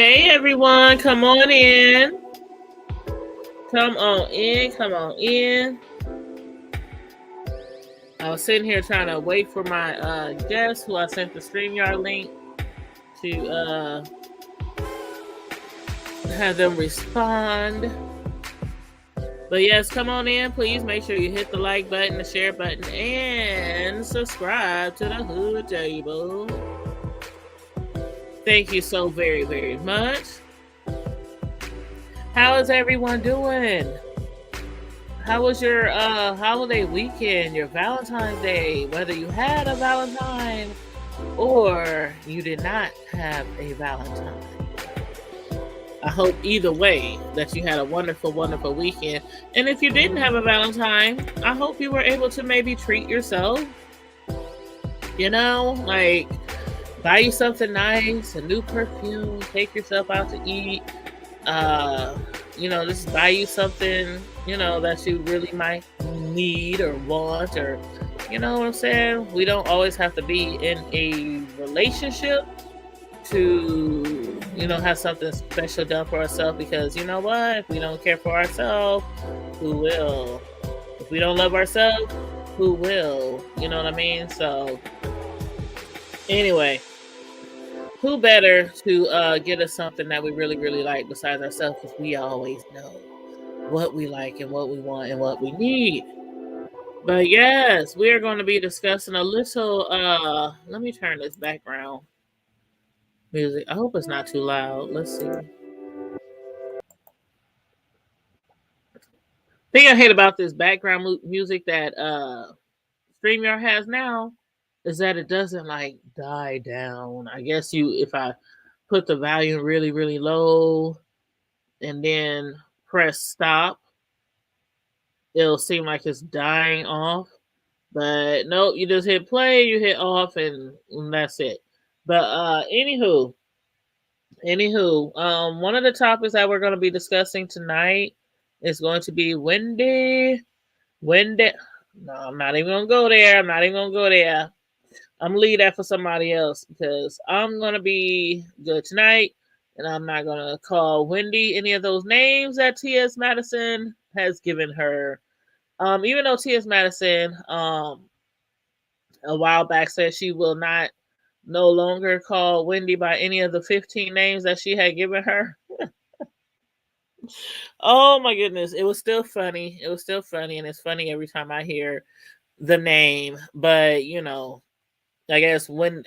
Hey everyone, come on in. Come on in. Come on in. I was sitting here trying to wait for my guest who I sent the StreamYard link to have them respond. But yes, come on in. Please make sure you hit the like button, the share button, and subscribe to the Hood Table. Thank you so very, very much. How is everyone doing? How was your holiday weekend, your Valentine's Day, whether you had a Valentine or you did not have a Valentine? I hope either way that you had a wonderful, wonderful weekend. And if you didn't have a Valentine, I hope you were able to maybe treat yourself. You know, like buy you something nice, a new perfume, take yourself out to eat. Just buy you something, that you really might need or want, or you know what I'm saying? We don't always have to be in a relationship to, have something special done for ourselves, because you know what? If we don't care for ourselves, who will? If we don't love ourselves, who will? You know what I mean? So anyway, who better to get us something that we really, really like besides ourselves? Because we always know what we like and what we want and what we need. But yes, we are going to be discussing a little. Let me turn this background music. I hope it's not too loud. Let's see. Thing I hate about this background music that StreamYard has now is that it doesn't like die down. I guess if I put the volume really, really low and then press stop, it'll seem like it's dying off. But nope, you just hit play, you hit off, and that's it. But anywho, one of the topics that we're going to be discussing tonight is going to be Wendy. No, I'm not even gonna go there. I'm not even gonna go there. I'm gonna leave that for somebody else because I'm gonna be good tonight, and I'm not gonna call Wendy any of those names that T.S. Madison has given her. Even though T.S. Madison, a while back said she will not no longer call Wendy by any of the 15 names that she had given her. Oh my goodness, it was still funny. It was still funny, and it's funny every time I hear the name. But I guess when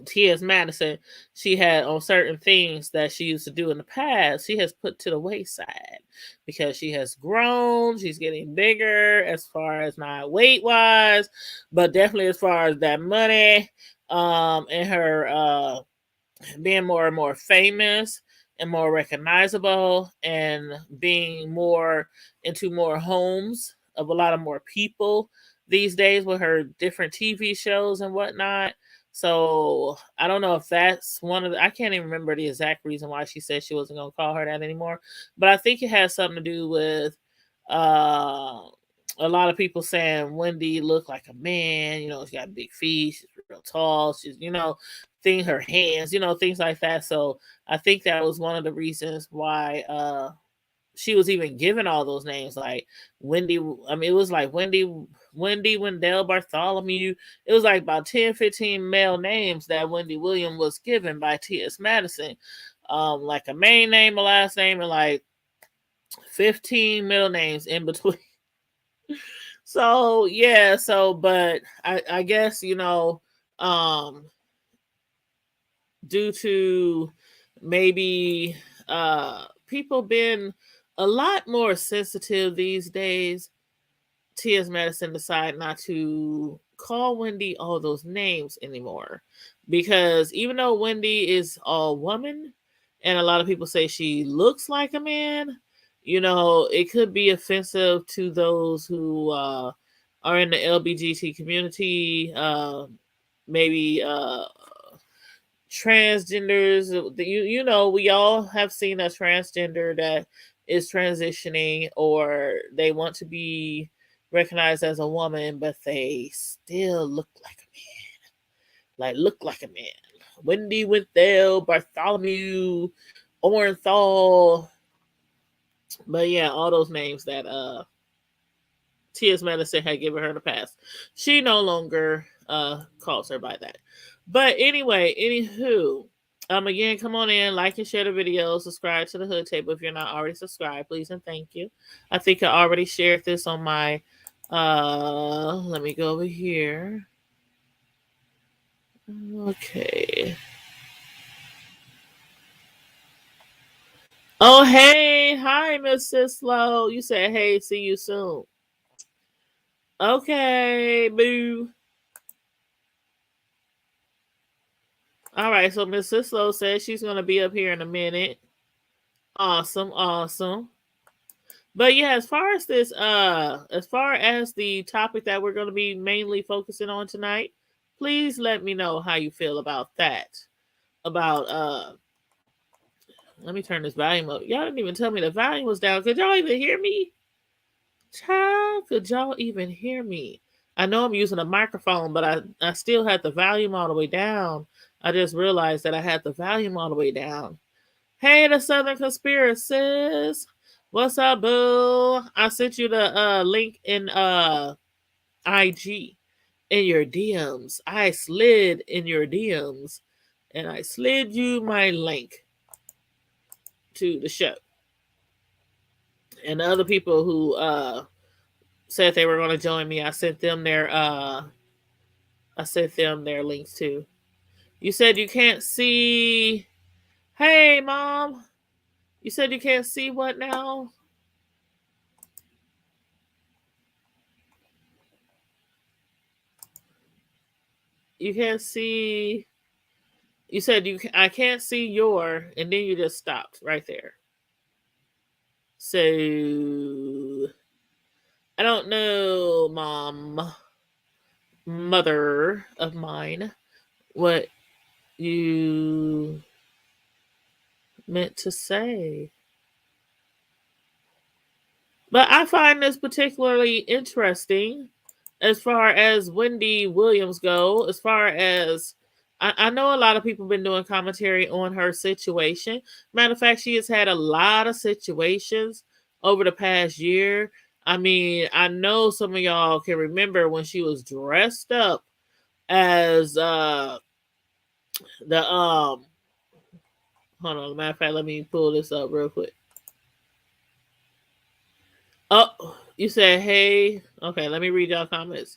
T.S. Madison, she had on certain things that she used to do in the past, she has put to the wayside because she has grown. She's getting bigger as far as not weight wise, but definitely as far as that money, and her being more and more famous and more recognizable, and being more into more homes of a lot of more people these days with her different TV shows and whatnot. So I don't know if that's one of I can't even remember the exact reason why she said she wasn't going to call her that anymore. But I think it has something to do with uh, a lot of people saying Wendy looked like a man. She got big feet. She's real tall. She's, her hands, things like that. So I think that was one of the reasons why she was even given all those names, like Wendy. I mean, it was like Wendy Wendell Bartholomew. It was like about 10, 15 male names that Wendy Williams was given by T.S. Madison. Like a main name, a last name, and like 15 middle names in between. So yeah, but I guess, due to maybe people being a lot more sensitive these days, T.S. Madison decided not to call Wendy all those names anymore. Because even though Wendy is all woman, and a lot of people say she looks like a man, it could be offensive to those who are in the LGBT community, maybe transgenders. We all have seen a transgender that is transitioning, or they want to be recognized as a woman, but they still look like a man. Like look like a man. Wendy Winthell, Bartholomew, Orenthal. But yeah, all those names that T.S. Madison had given her in the past. She no longer calls her by that. But anyway, anywho, again, come on in, like and share the video, subscribe to the Hood Table if you're not already subscribed, please and thank you. I think I already shared this on my let me go over here. Okay. Oh hey, hi Miss Sislo. You said hey, see you soon. Okay, boo. All right, so Miss Sislo says she's gonna be up here in a minute. Awesome, awesome. But yeah, as far as this, as far as the topic that we're gonna be mainly focusing on tonight, please let me know how you feel about that. About let me turn this volume up. Y'all didn't even tell me the volume was down. Could y'all even hear me? Child, could y'all even hear me? I know I'm using a microphone, but I still had the volume all the way down. I just realized that I had the volume all the way down. Hey, the Southern Conspiracists. What's up, boo? I sent you the link in IG in your DMs. I slid in your DMs and I slid you my link to the show. And the other people who said they were going to join me, I sent them their links too. You said you can't see. Hey, Mom. You said you can't see what now? You can't see. You said I can't see your, and then you just stopped right there. So I don't know, mother of mine, what you meant to say. But I find this particularly interesting as far as Wendy Williams go, as far as I know a lot of people have been doing commentary on her situation. Matter of fact, she has had a lot of situations over the past year. I mean, I know some of y'all can remember when she was dressed up as the hold on, matter of fact, let me pull this up real quick. Oh, you said hey. Okay, let me read y'all comments.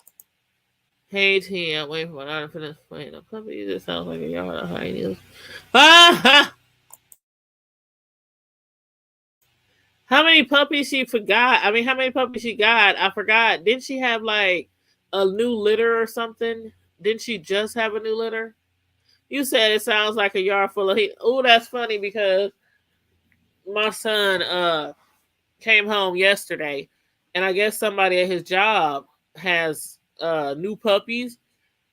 Hey T, I'm waiting for my finish playing a puppy. This sounds like a yard of high heels. Ah! How many puppies she forgot? I mean, how many puppies she got? I forgot. Didn't she have like a new litter or something? Didn't she just have a new litter? You said it sounds like a yard full of heat. Oh, that's funny because my son came home yesterday, and I guess somebody at his job has new puppies.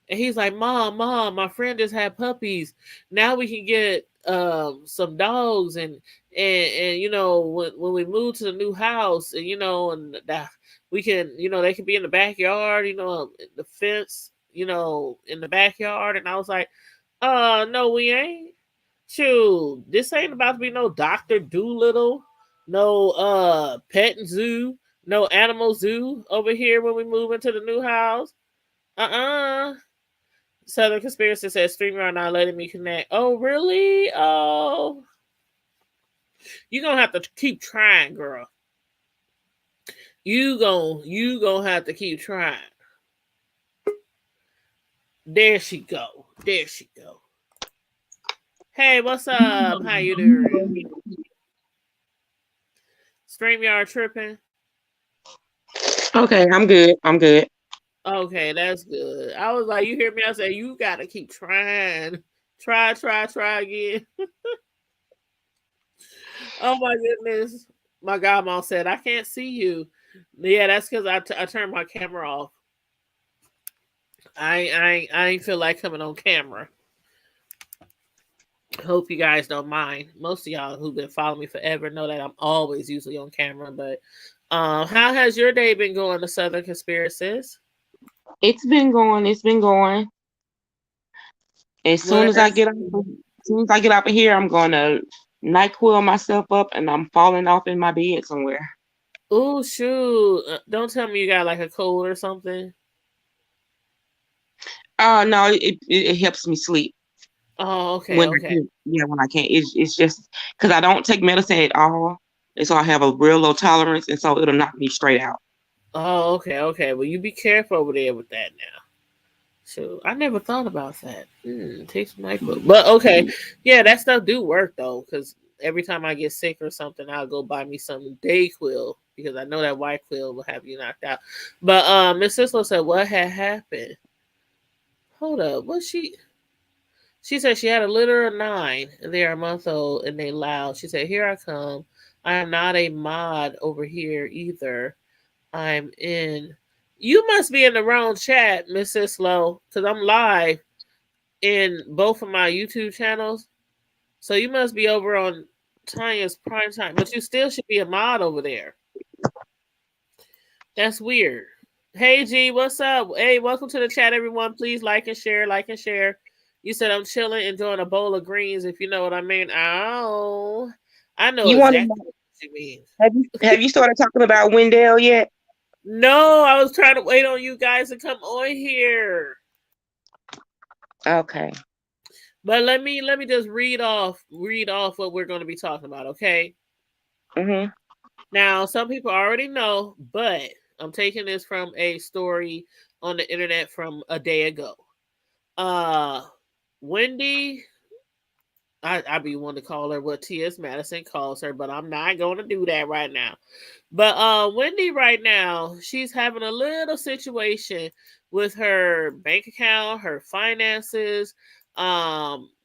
And he's like, Mom, my friend just had puppies. Now we can get some dogs and you know, when we move to the new house and you know, and we can, you know, they can be in the backyard, you know, the fence, you know, in the backyard. And I was like, no, we ain't. Shoot, this ain't about to be no Dr. Doolittle, no pet and zoo, no animal zoo over here when we move into the new house. Southern Conspiracy says StreamYard not letting me connect. Oh, really? Oh. You're gonna have to keep trying, girl. You gonna have to keep trying. There she go. There she go. Hey, what's up? How you doing? StreamYard tripping? Okay, I'm good. I'm good. Okay, that's good. I was like, you hear me? I said, you gotta keep trying. Try again. Oh my goodness. My godmom said, I can't see you. Yeah, that's because I turned my camera off. I ain't feel like coming on camera. Hope you guys don't mind. Most of y'all who've been following me forever know that I'm always usually on camera. But how has your day been going, the Southern Conspiracies? It's been going. It's been going. As Well, soon as I that's get up, as soon as I get up in here, I'm gonna NyQuil myself up, and I'm falling off in my bed somewhere. oh shoot! Don't tell me you got like a cold or something. No, it helps me sleep Oh, okay, when I okay. can't. Yeah, when I can't. It's just because I don't take medicine at all, and so I have a real low tolerance, and so it'll knock me straight out. Oh, okay, okay. Well, you be careful over there with that now. So I never thought about that. Take some NyQuil. But okay, yeah, that stuff do work though, because every time I get sick or something, I'll go buy me some Dayquil because I know that White Quill will have you knocked out. But Miss Sislo said what had happened. Hold up, what she? She said she had a litter of 9 and they are a month old and they loud. She said, "Here I come. I am not a mod over here either. I'm in." You must be in the wrong chat, Miss Sislo, because I'm live in both of my YouTube channels. So you must be over on Tanya's prime time, but you still should be a mod over there. That's weird. Hey G, what's up? Hey, welcome to the chat, everyone. Please like and share, like and share. You said I'm chilling, enjoying a bowl of greens, if you know what I mean. Oh, I know You want to exactly know? what you mean. Have you started talking about Wendell yet? No, I was trying to wait on you guys to come on here. Okay. But let me just read off what we're going to be talking about, okay? Mhm. Now, some people already know, but I'm taking this from a story on the internet from a day ago. Uh Wendy, I be wanting to call her what T.S. Madison calls her, but I'm not going to do that right now. But Wendy right now, she's having a little situation with her bank account, her finances,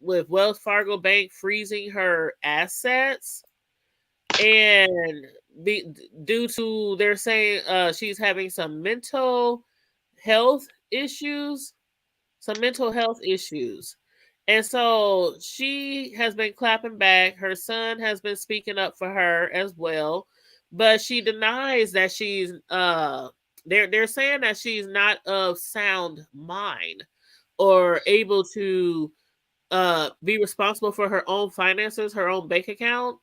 with Wells Fargo Bank freezing her assets, and be, due to they're saying she's having health issues some mental health issues. And so she has been clapping back. Her son has been speaking up for her as well, but she denies that she's they're saying that she's not of sound mind or able to be responsible for her own finances, her own bank account.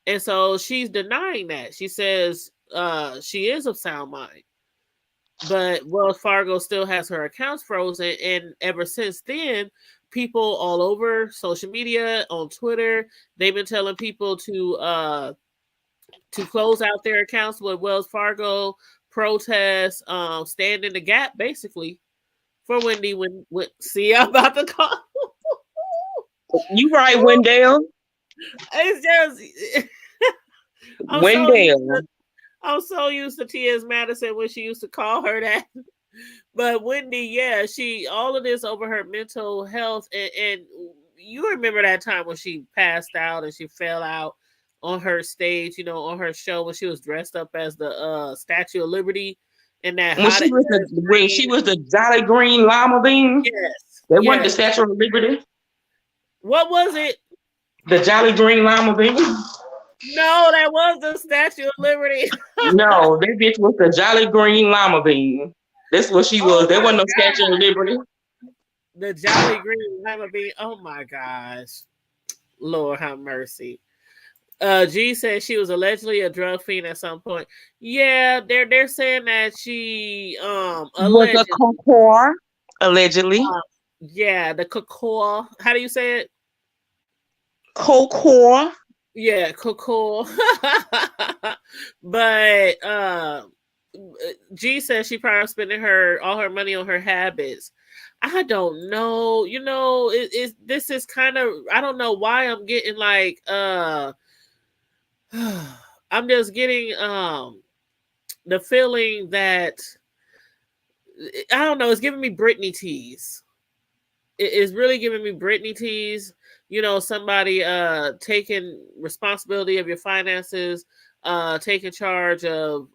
And so she's denying that. She says she is of sound mind, but Wells Fargo still has her accounts frozen. And ever since then, people all over social media, on Twitter, they've been telling people to close out their accounts with Wells Fargo, protest, stand in the gap, basically for Wendy. When see, I'm about to call. You right, Wendell. It's just I'm so used to Wendell. I'm so used to T.S. Madison when she used to call her that. But Wendy, yeah, she all of this over her mental health, and you remember that time when she passed out and she fell out on her stage, on her show when she was dressed up as the Statue of Liberty in that When hot she ass was green. the Jolly Green Llama Bean, Yes, they wasn't the yes. Statue of Liberty. What was it? The Jolly Green Llama Bean. No, that was the Statue of Liberty. No, that bitch was the Jolly Green Llama Bean. That's what she was. Oh There my wasn't no Statue of god, Liberty. the Jolly Green Lima Bean. Oh my gosh, Lord have mercy. G said she was allegedly a drug fiend at some point. Yeah, they're saying that she Was a allegedly Concor, allegedly. uh, yeah, the cocoa. How do you say it? Concor. Yeah, cocoa. But G says she probably spending her all her money on her habits. I don't know. This is kind of I don't know why I'm getting like I'm just getting the feeling that I don't know. It's giving me Britney tease. It is really giving me Britney tease. Somebody taking responsibility of your finances, taking charge of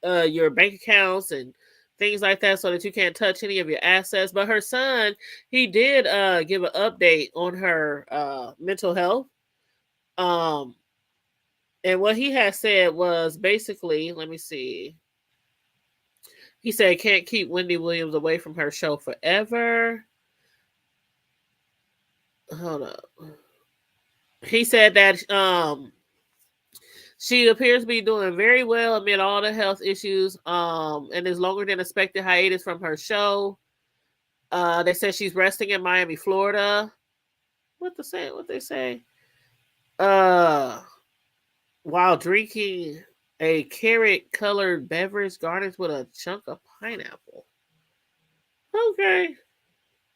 your bank accounts and things like that, so that you can't touch any of your assets. But her son, he did give an update on her mental health. Um, and what he had said was basically, let me see. He said can't keep Wendy Williams away from her show forever. hold up. He said that she appears to be doing very well amid all the health issues, and is longer than expected hiatus from her show. They said she's resting in Miami, Florida. What the say? What they say? Uh, while drinking a carrot-colored beverage garnished with a chunk of pineapple. Okay.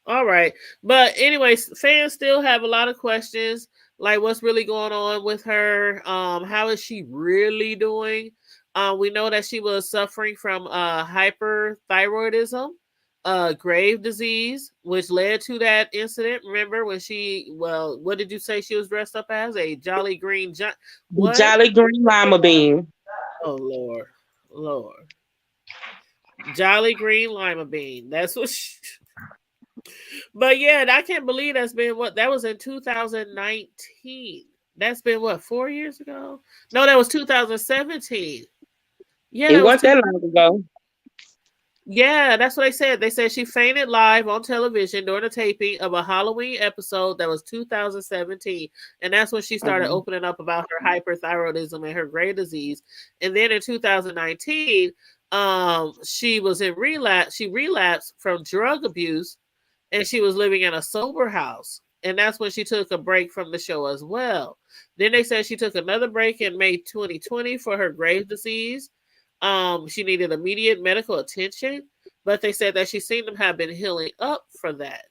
All right. But anyways, fans still have a lot of questions, like what's really going on with her. How is she really doing? We know that she was suffering from hyperthyroidism, grave disease, which led to that incident. Remember when what did you say she was dressed up as? A jolly green what? Jolly green lima bean. Oh Lord. Lord. Jolly green lima bean. That's what But yeah, I can't believe that's been what that was in 2019. That's been what 4 years ago? No, that was 2017. Yeah, It that was wasn't two. that long ago. Yeah, that's what they said. They said she fainted live on television during the taping of a Halloween episode that was 2017, and that's when she started Mhm. opening up about her hyperthyroidism and her gray disease. And then in 2019, she was in relapse. She relapsed from drug abuse and she was living in a sober house. And that's when she took a break from the show as well. Then they said she took another break in May 2020 for her grave disease. She needed immediate medical attention, but they said that she seemed to have been healing up for that.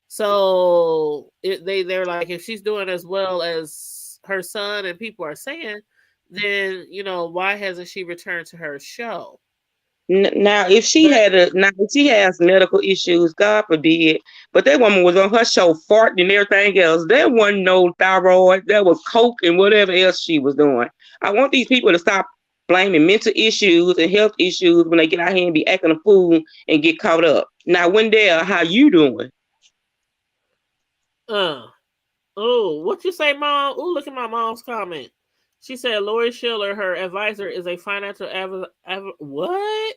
So they're like, if she's doing as well as her son and people are saying, then why hasn't she returned to her show? Now, But if she has medical issues, God forbid, but that woman was on her show farting and everything else. There wasn't no thyroid. There was coke and whatever else she was doing. I want these people to stop blaming mental issues and health issues when they get out here and be acting a fool and get caught up. Now, Wendell, how you doing? uh Oh, what you say, Mom? Oh, look at my mom's comment. She said Lori Schiller, her advisor, is a financial what?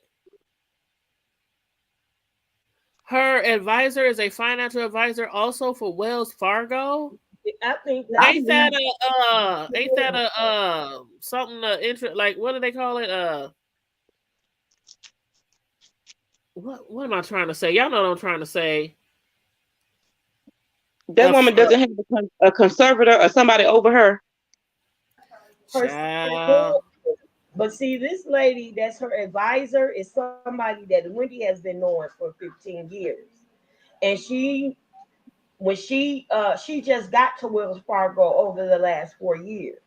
Her advisor is a financial advisor also for Wells Fargo. I think I that's believe Ain't that a something interest, like what do they call it? What am I trying to say? Y'all know what I'm trying to say. that woman Uh, doesn't have a conservator or somebody over her. her child. but see, this lady that's her advisor is somebody that Wendy has been knowing for 15 years. And she just got to Wells Fargo over the last 4 years.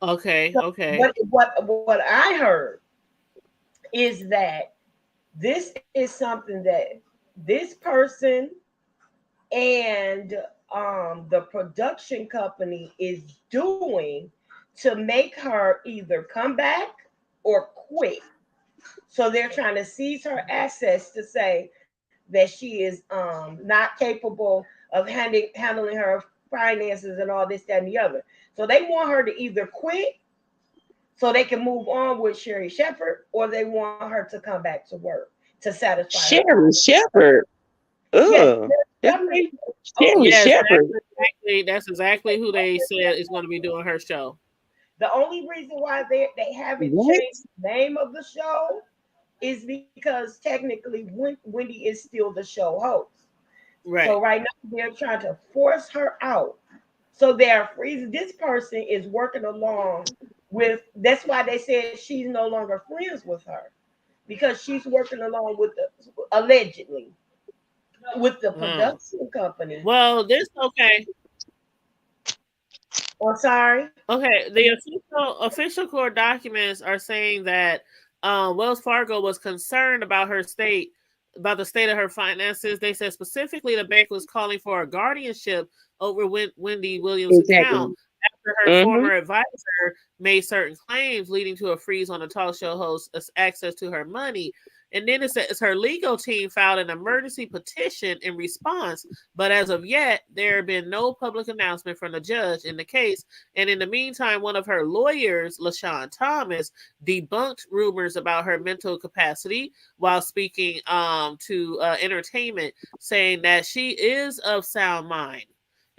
Okay, So, okay. what I heard is that this is something that this person and the production company is doing to make her either come back or quit. So they're trying to seize her assets to say that she is not capable of handling her finances and all this, that, and the other. So they want her to either quit so they can move on with Sherry Shepherd, or they want her to come back to work to satisfy her Sherry pockets. Shepherd. Yes, Ugh. Sherry That Shepherd. ain't Oh Sherry yeah. Yes, Shepherd. that's exactly who they said is going to be doing her show. The only reason why they haven't What? changed the name of the show is because technically Wendy is still the show host. So Right. right now they're trying to force her out. So they're freezing. This person is working along with. That's why they said she's no longer friends with her because she's working along with the allegedly with the Mm. production company. Well, this okay. Oh, sorry. Okay, the official court documents are saying that Wells Fargo was concerned about the state of her finances. They said specifically the bank was calling for a guardianship over Wendy Williams' account Exactly. after her Mm-hmm. former advisor made certain claims, leading to a freeze on the talk show host's access to her money. And then it says her legal team filed an emergency petition in response, but as of yet, there have been no public announcement from the judge in the case. And in the meantime, one of her lawyers, LaShawn Thomas, debunked rumors about her mental capacity while speaking to entertainment, saying that she is of sound mind.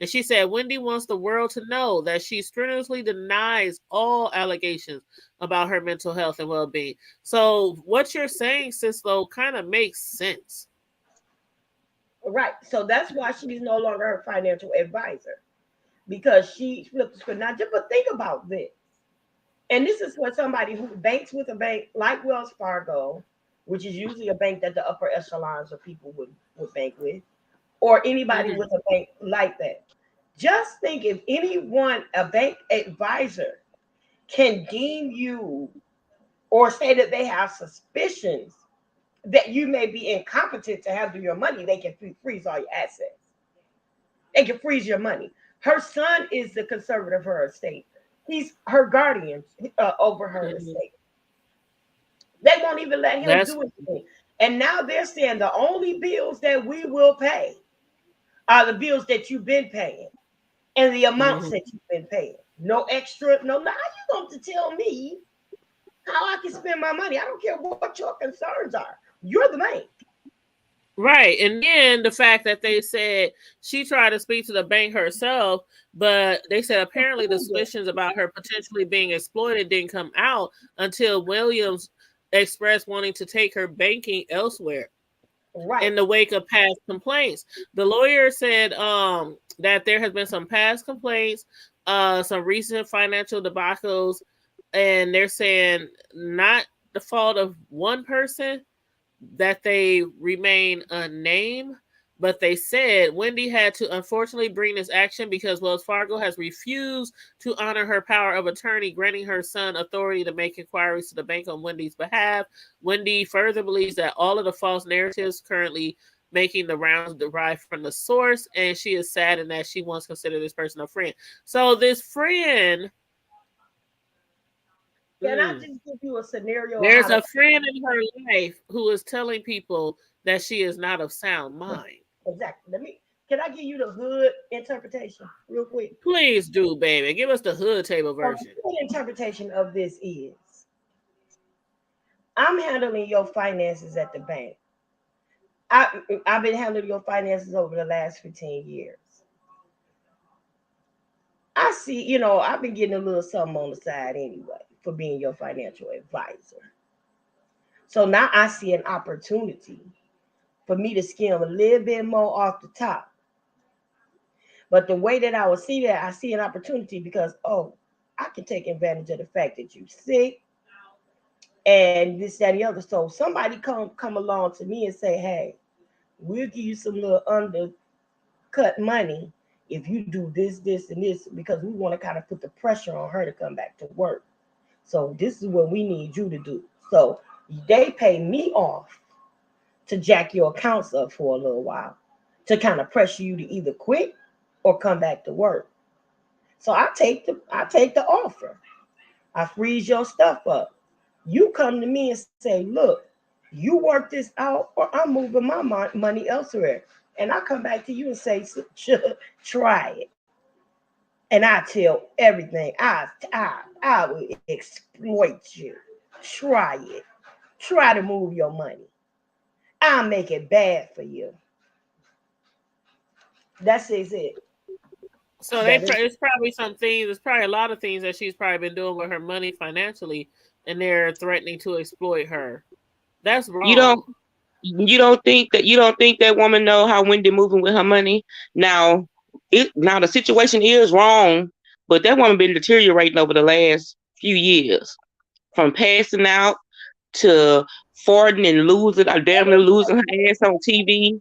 And she said, Wendy wants the world to know that she strenuously denies all allegations about her mental health and well-being. So what you're saying, Sislo, kind of makes sense. Right. So that's why she's no longer her financial advisor, because she flipped the script. Now, just but think about this. And this is for somebody who banks with a bank like Wells Fargo, which is usually a bank that the upper echelons of people would bank with, or anybody with a bank like that. Just think if anyone, a bank advisor, can deem you or say that they have suspicions that you may be incompetent to handle your money, they can freeze all your assets. They can freeze your money. Her son is the conservator of her estate. He's her guardian over her estate. They won't even let him do anything. And now they're saying the only bills that we will pay are the bills that you've been paying and the amounts that you've been paying. No extra, no. Now you going to tell me how I can spend my money? I don't care what your concerns are. You're the bank. Right. And then the fact that they said she tried to speak to the bank herself, but they said apparently the suspicions about her potentially being exploited didn't come out until Williams expressed wanting to take her banking elsewhere. Right. In the wake of past complaints. The lawyer said that there has been some past complaints, some recent financial debacles, and they're saying not the fault of one person, that they remain unnamed, but they said Wendy had to unfortunately bring this action because Wells Fargo has refused to honor her power of attorney, granting her son authority to make inquiries to the bank on Wendy's behalf. Wendy further believes that all of the false narratives currently making the rounds derive from the source, and she is saddened that she once considered this person a friend. So this friend... Can I just give you a scenario? There's a friend in her life who is telling people that she is not of sound mind. Exactly. Can I give you the hood interpretation real quick? Please do, baby. Give us the hood table version. The hood interpretation of this is, I'm handling your finances at the bank. I've been handling your finances over the last 15 years. I see, I've been getting a little something on the side anyway for being your financial advisor. So now I see an opportunity for me to skim a little bit more off the top. But the way that I would see that, I see an opportunity because, I can take advantage of the fact that you're sick and this, that, and the other. So somebody come along to me and say, hey, we'll give you some little undercut money if you do this, this, and this, because we want to kind of put the pressure on her to come back to work. So this is what we need you to do. So they pay me off to jack your accounts up for a little while to kind of pressure you to either quit or come back to work. So I take the offer. I freeze your stuff up. You come to me and say, look, you work this out or I'm moving my money elsewhere. And I come back to you and say, try it. And I tell everything. I will exploit you. Try it. Try to move your money. I'll make it bad for you. That's it. So it's probably some things. There's probably a lot of things that she's probably been doing with her money financially, and they're threatening to exploit her. That's wrong. You don't think that woman know how Wendy moving with her money? Now the situation is wrong, but that woman been deteriorating over the last few years, from passing out to farting and losing her ass on TV,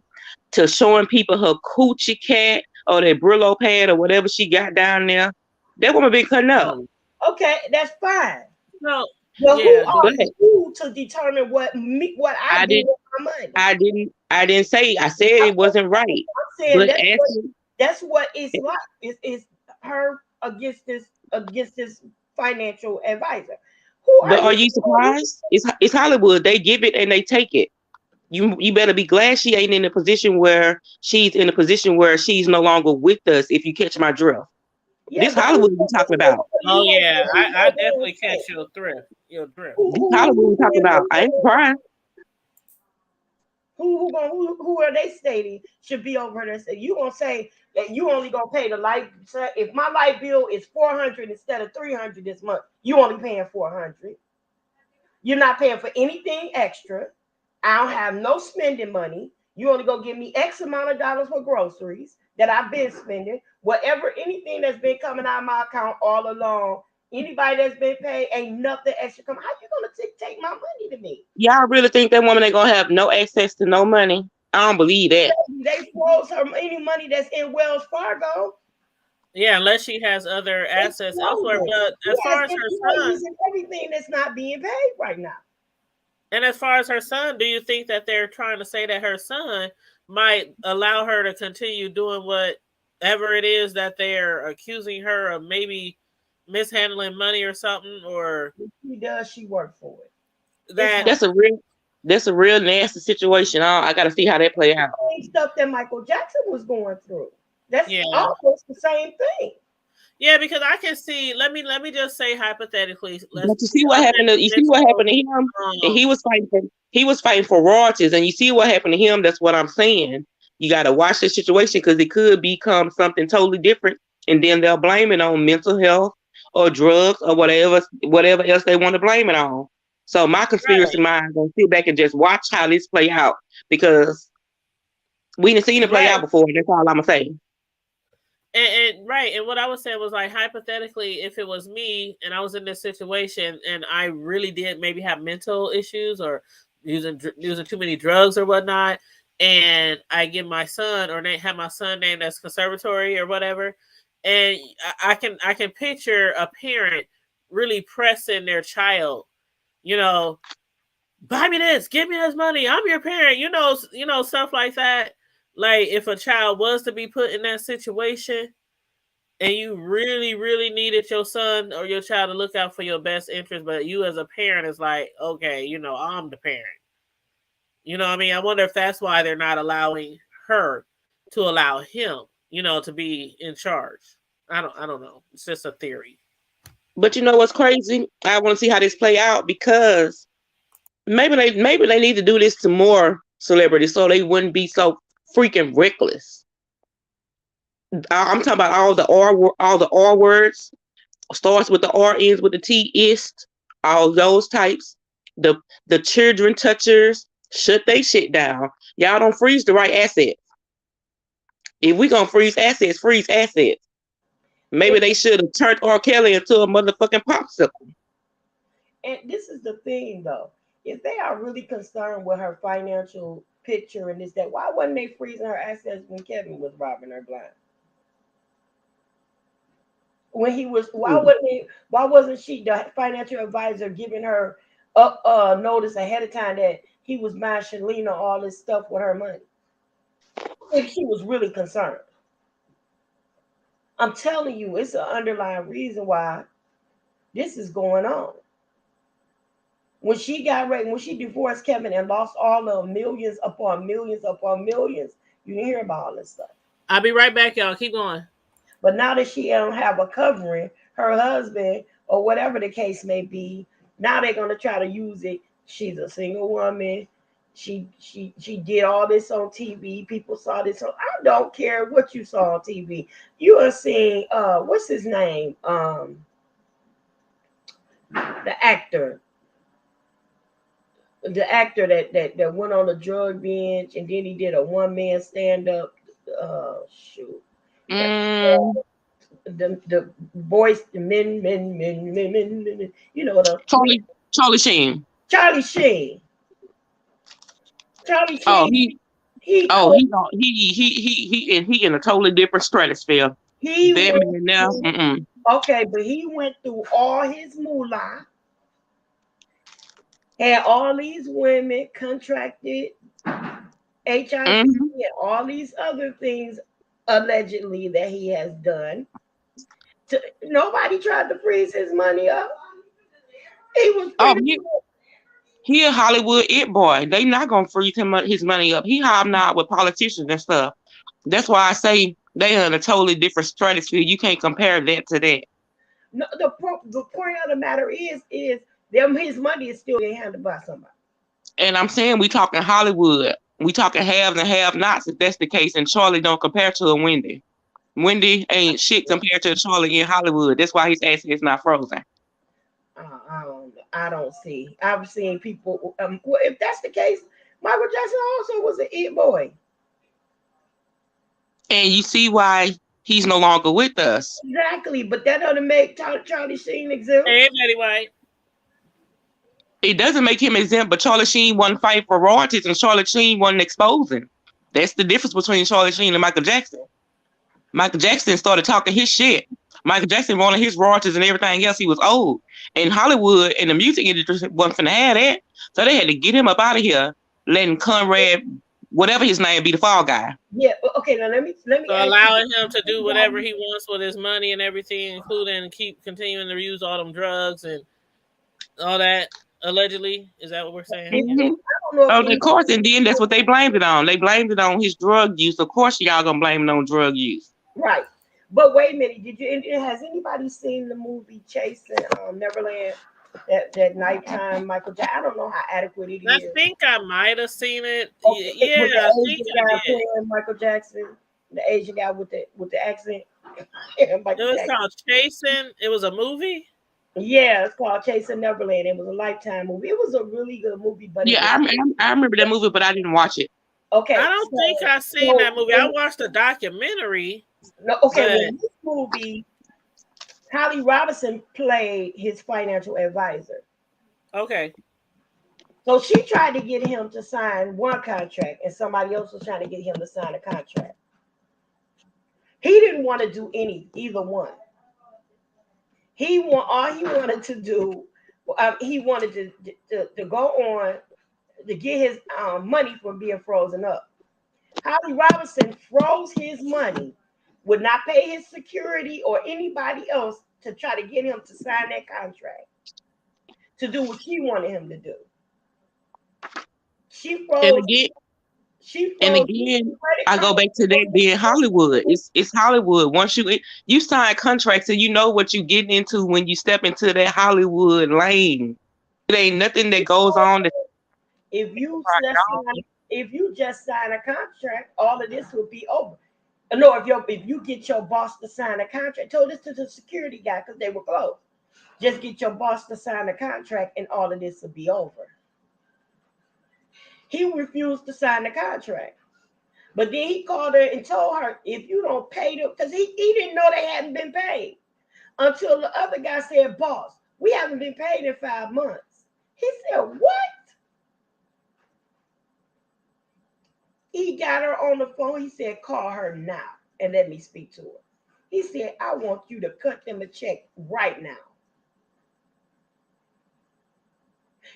to showing people her coochie cat or that Brillo pad or whatever she got down there. That woman been cutting up. Okay, that's fine. No. Well, who are you to determine what I do with my money? I didn't say. I said it wasn't right. I'm saying that's what it's like. It's her against this financial advisor. But are you surprised? It's Hollywood. They give it and they take it. You better be glad she ain't in a position where she's no longer with us. If you catch my drift. Yeah, this Hollywood we're talking about. Oh yeah, I definitely catch your drift. This Hollywood we're talking about. I ain't surprised. Who are they stating should be over there? You gonna say that you only gonna pay the light. If my light bill is 400 instead of 300 this month, you only paying 400. You're not paying for anything extra. I don't have no spending money. You only go give me X amount of dollars for groceries that I've been spending. Whatever, anything that's been coming out of my account all along, anybody that's been paid, ain't nothing extra coming. How you gonna take my money to me? Y'all really think that woman ain't gonna have no access to no money? I don't believe that. They froze her any money that's in Wells Fargo. Yeah, unless she has other assets elsewhere. But as far as her son, everything that's not being paid right now. And as far as her son, do you think that they're trying to say that her son might allow her to continue doing whatever it is that they're accusing her of, maybe mishandling money or something? Or she does, she worked for it. That's a real nasty situation. I got to see how that play out. Stuff that Michael Jackson was going through. That's almost the same thing. Yeah, because I can see. Let me just say hypothetically. But you see what happened to him, and he was fighting for royalties, and you see what happened to him. That's what I'm saying. You got to watch the situation, because it could become something totally different, and then they'll blame it on mental health or drugs or whatever else they want to blame it on. So my conspiracy mind is gonna sit back and just watch how this play out, because we didn't seen it play out before. That's all I'm gonna say. And what I was saying was, like, hypothetically, if it was me and I was in this situation and I really did maybe have mental issues or using too many drugs or whatnot, and I give my son, or they have my son named as conservatory or whatever, and I can picture a parent really pressing their child, buy me this, give me this money, I'm your parent, stuff like that. Like, if a child was to be put in that situation and you really, really needed your son or your child to look out for your best interest, but you as a parent is like, okay, I'm the parent. You know what I mean? I wonder if that's why they're not allowing her to allow him, to be in charge. I don't know. It's just a theory. But you know what's crazy? I want to see how this play out, because maybe they need to do this to more celebrities so they wouldn't be so freaking reckless. I'm talking about all the R words, starts with the R, ends with the T, ist, all those types. The children touchers, shut they shit down. Y'all don't freeze the right assets. If we gonna freeze assets, freeze assets. Maybe they should have turned R. Kelly into a motherfucking popsicle. And this is the thing, though. If they are really concerned with her financial picture and this, that, why wasn't they freezing her assets when Kevin was robbing her blind? When he was, why wasn't she, the financial advisor, giving her notice ahead of time that he was buying Shalina all this stuff with her money? If she was really concerned. I'm telling you, it's an underlying reason why this is going on. When she divorced Kevin and lost all the millions upon millions upon millions, you didn't hear about all this stuff. I'll be right back, y'all. Keep going. But now that she don't have a covering, her husband or whatever the case may be, now they're gonna try to use it. She's a single woman. She did all this on TV. People saw this. I don't care what you saw on TV. You are seeing what's his name? The actor. The actor that went on a drug binge and then he did a one-man stand-up. Shoot. The voice, the men, you know what? Charlie Sheen. Charlie Sheen. Oh, he in a totally different stratosphere. Okay, but he went through all his moolah, had all these women contracted HIV and all these other things allegedly that he has done. Nobody tried to freeze his money up. He was he a Hollywood it boy. They not gonna freeze his money up. He hobnob with politicians and stuff. That's why I say they are in a totally different stratosphere. You can't compare that to that. No, the point of the matter is his money is still being handled by somebody. And I'm saying we talking Hollywood. We talking haves and have-nots if that's the case. And Charlie don't compare to a Wendy. Wendy ain't shit compared to Charlie in Hollywood. That's why his ass is not frozen. I don't see. I've seen people. Well, if that's the case, Michael Jackson also was an it boy. And you see why he's no longer with us. Exactly, but that doesn't make Charlie Sheen exempt. Hey, Betty White. It doesn't make him exempt, but Charlie Sheen wasn't fighting for royalties and Charlie Sheen wasn't exposing. That's the difference between Charlie Sheen and Michael Jackson. Michael Jackson started talking his shit. Michael Jackson wanted his royalties and everything else. He was old. And Hollywood and the music industry wasn't finna have that. So they had to get him up out of here, letting Conrad, whatever his name, be the fall guy. Yeah, okay, now let me So allowing him to do whatever he wants with his money and everything, including keep continuing to use all them drugs and all that. Allegedly, is that what we're saying? Mm-hmm. Of course, and then that's what they blamed it on. They blamed it on his drug use. Of course, y'all gonna blame it on drug use. Right. But wait a minute, has anybody seen the movie Chasing Neverland? That nighttime Michael Jackson. I don't know how adequate it is. I think I might have seen it. Okay, Yeah, with the I think Asian guy playing Michael Jackson, the Asian guy with the accent. It was called Chasing. It was a movie. Yeah, it's called Chasing Neverland. It was a Lifetime movie. It was a really good movie, but yeah, I remember that movie, but I didn't watch it. Okay, I don't think I seen that movie. I watched the documentary. No, okay. In this movie, Holly Robinson played his financial advisor. Okay. So she tried to get him to sign one contract, and somebody else was trying to get him to sign a contract. He didn't want to do either one. All he wanted to do, he wanted to go on to get his money from being frozen up. Holly Robinson froze his money, would not pay his security or anybody else to try to get him to sign that contract to do what she wanted him to do. She froze. And again, I go back to that being Hollywood. It's Hollywood. Once you sign contracts and you know what you're getting into when you step into that Hollywood lane. It ain't nothing that goes on. If you just sign a contract, all of this will be over. No, if you get your boss to sign a contract, told this to the security guy because they were close. Just get your boss to sign a contract and all of this will be over. He refused to sign the contract. But then he called her and told her, if you don't pay them, because he didn't know they hadn't been paid. Until the other guy said, boss, we haven't been paid in 5 months. He said, what? He got her on the phone. He said, call her now and let me speak to her. He said, I want you to cut them a check right now.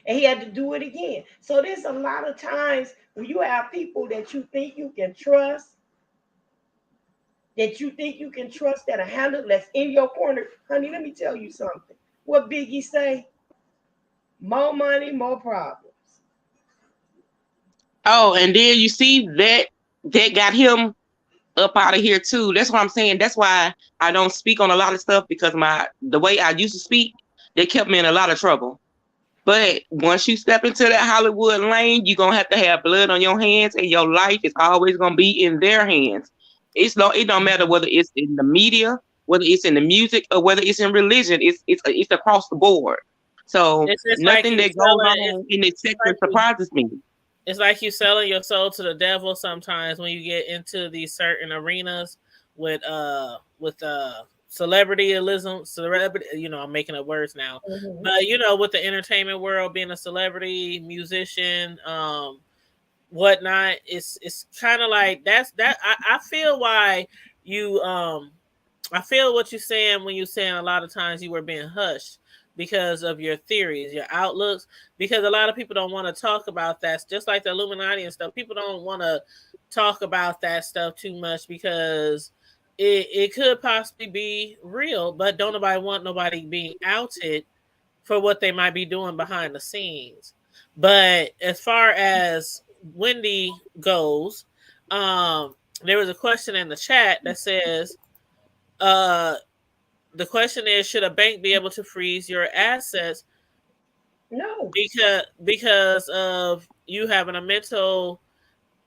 And he had to do it again. So there's a lot of times when you have people that you think you can trust, that are handled, that's in your corner. Honey, let me tell you something. What Biggie say? More money, more problems. Oh, and then you see that got him up out of here too. That's what I'm saying. That's why I don't speak on a lot of stuff, because the way I used to speak, they kept me in a lot of trouble. But once you step into that Hollywood lane, you're gonna have to have blood on your hands, and your life is always gonna be in their hands. It don't matter whether it's in the media, whether it's in the music, or whether it's in religion. It's across the board. So nothing that goes on in this sector surprises me. It's like you selling your soul to the devil sometimes when you get into these certain arenas with celebrityism, I'm making up words now. Mm-hmm. But with the entertainment world, being a celebrity, musician, whatnot, it's kind of like that. I feel why you I feel what you're saying when you're saying a lot of times you were being hushed because of your theories, your outlooks, because a lot of people don't want to talk about that. Just like the Illuminati and stuff, people don't want to talk about that stuff too much because it could possibly be real, but don't want nobody being outed for what they might be doing behind the scenes. But as far as Wendy goes, there was a question in the chat that says, the question is, should a bank be able to freeze your assets? No, because of you having a mental.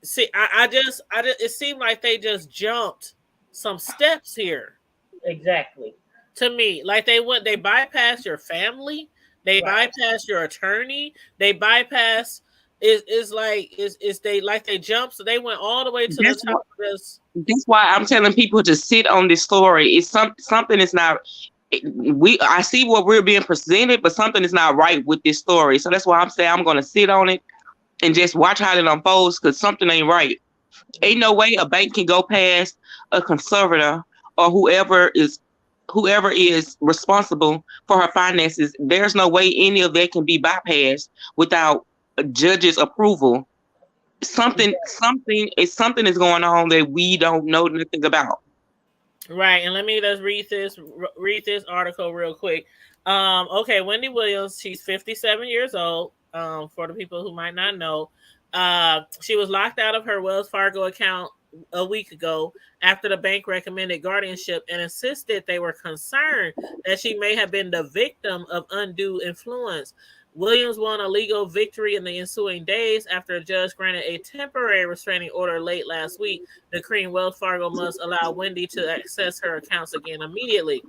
See, I just it seemed like they just jumped some steps here. Exactly. To me, like they bypass your family, they Right. bypass your attorney, they bypass is they like they jumped, so they went all the way to the That's top what. of this. That's why I'm telling people to sit on this story. It's something is not. I see what we're being presented, but something is not right with this story. So that's why I'm saying I'm going to sit on it and just watch how it unfolds because something ain't right. Ain't no way a bank can go past a conservator or whoever is responsible for her finances. There's no way any of that can be bypassed without a judge's approval. Something is going on that we don't know nothing about. Right, and let me just read this article real quick. Okay, Wendy Williams, she's 57 years old. For the people who might not know, she was locked out of her Wells Fargo account a week ago after the bank recommended guardianship and insisted they were concerned that she may have been the victim of undue influence. Williams won a legal victory in the ensuing days after a judge granted a temporary restraining order late last week, decreeing Wells Fargo must allow Wendy to access her accounts again immediately.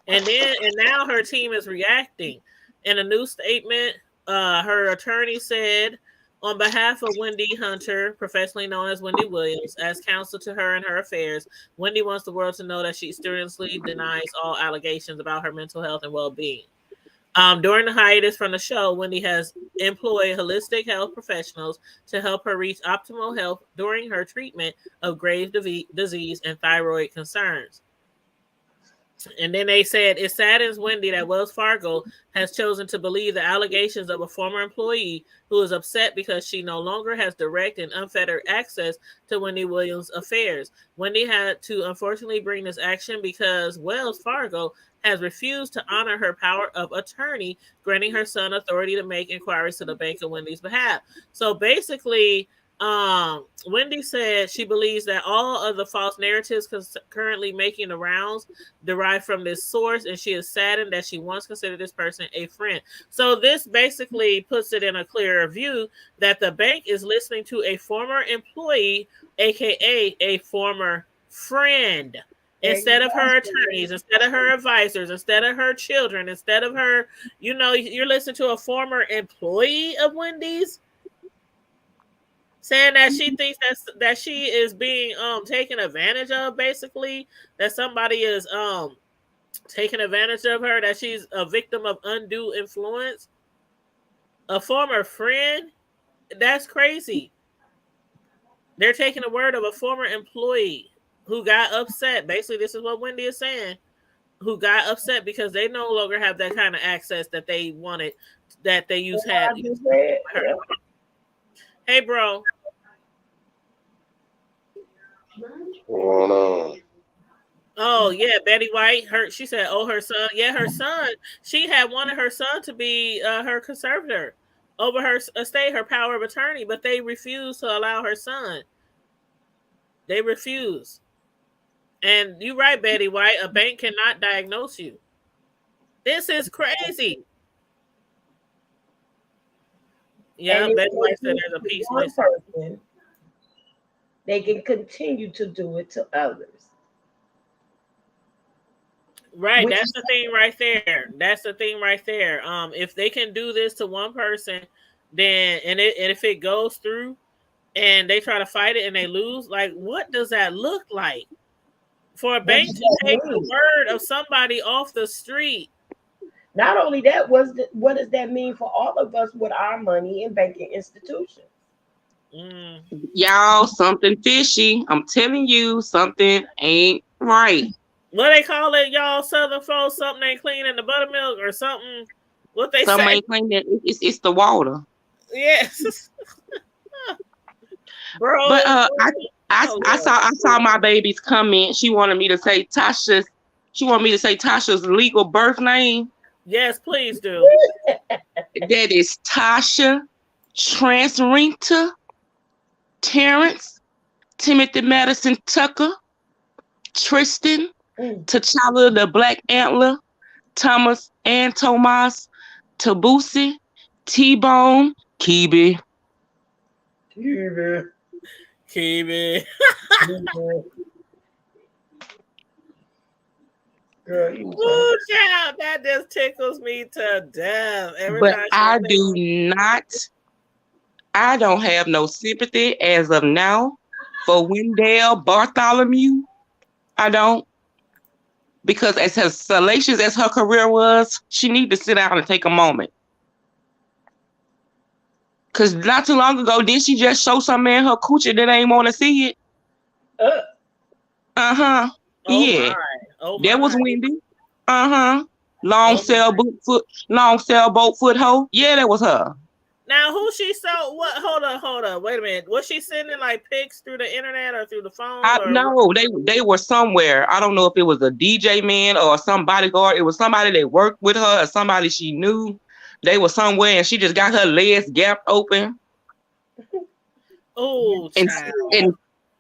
And now her team is reacting. In a new statement, her attorney said, on behalf of Wendy Hunter, professionally known as Wendy Williams, as counsel to her and her affairs, Wendy wants the world to know that she seriously denies all allegations about her mental health and well-being. During the hiatus from the show, Wendy has employed holistic health professionals to help her reach optimal health during her treatment of grave disease and thyroid concerns. And then they said it saddens Wendy that Wells Fargo has chosen to believe the allegations of a former employee who is upset because she no longer has direct and unfettered access to Wendy Williams' affairs. Wendy had to unfortunately bring this action because Wells Fargo has refused to honor her power of attorney, granting her son authority to make inquiries to the bank on Wendy's behalf. So basically, Wendy said she believes that all of the false narratives currently making the rounds derive from this source, and she is saddened that she once considered this person a friend. So this basically puts it in a clearer view that the bank is listening to a former employee, aka a former friend, instead of her attorneys, instead of her advisors, instead of her children, instead of her, you're listening to a former employee of Wendy's saying that she thinks that she is being taken advantage of, basically, that somebody is taking advantage of her, that she's a victim of undue influence. A former friend? That's crazy. They're taking the word of a former employee who got upset. Basically, this is what Wendy is saying, who got upset because they no longer have that kind of access that they wanted, that they had. Hey, bro. What's going on? Oh yeah, Betty White. She said, "Oh, her son. Yeah, her son. She had wanted her son to be her conservator over her estate, her power of attorney, but they refused to allow her son. They refused. And you're right, Betty White. A bank cannot diagnose you. This is crazy." Yeah, Betty White said there's a piece missing. They can continue to do it to others. Right, that's the thing right there. That's the thing right there. If they can do this to one person, then and if it goes through, and they try to fight it and they lose, like what does that look like for a bank to take the word of somebody off the street? Not only that, what does that mean for all of us with our money in banking institutions? Y'all, something fishy. I'm telling you, something ain't right. What they call it, y'all, Southern folks? Something ain't clean in the buttermilk or something. What they something say? Ain't clean. It's the water. Yes, bro. But I saw my baby's comment. She wanted me to say Tasha's. She wanted me to say Tasha's legal birth name. Yes, please do. That is Tasha Transrenta Terrence Timothy Madison Tucker Tristan T'Challa the Black Antler Thomas and Tomas Tabusi T-Bone Kibi. Girl, he was Ooh, child, that just tickles me to death every But time she I says do not. I don't have no sympathy as of now for Wendell Bartholomew. I don't. Because as salacious as her career was, she need to sit down and take a moment. Because not too long ago, didn't she just show some man her coochie that ain't want to see it? Uh-huh. oh Yeah. my, oh That was my, Wendy. Uh-huh. Long oh my. sailboat foot hoe. Yeah, that was her. Now, who she saw? What? Hold on. Wait a minute. Was she sending like pics through the internet or through the phone I or? no, they were somewhere. I don't know if it was a DJ man or some bodyguard. It was somebody that worked with her or somebody she knew. They were somewhere and she just got her legs gapped open Oh, and child.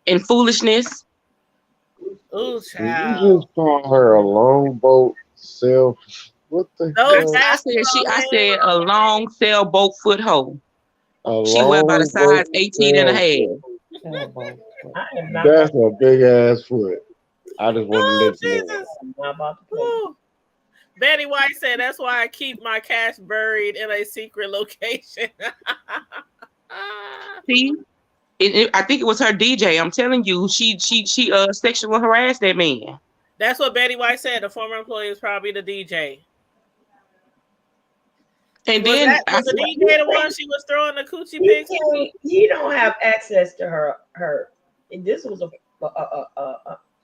in foolishness. Oh, Did you child. just call her a longboat self? What the No, hell? that's I said a long sailboat foot hoe. A She wear about a longboat size 18 and a sailboat. half. Oh my God. I am not That's about a big ass foot. I just want to Oh, let you know. Jesus. I'm not about to play. Ooh. Betty White said that's why I keep my cash buried in a secret location. See? I think it was her DJ. I'm telling you, she sexual harassed that man. That's what Betty White said. The former employee was probably the DJ. And Was then the DJ the one she was throwing the coochie pics? He don't have access to her. This was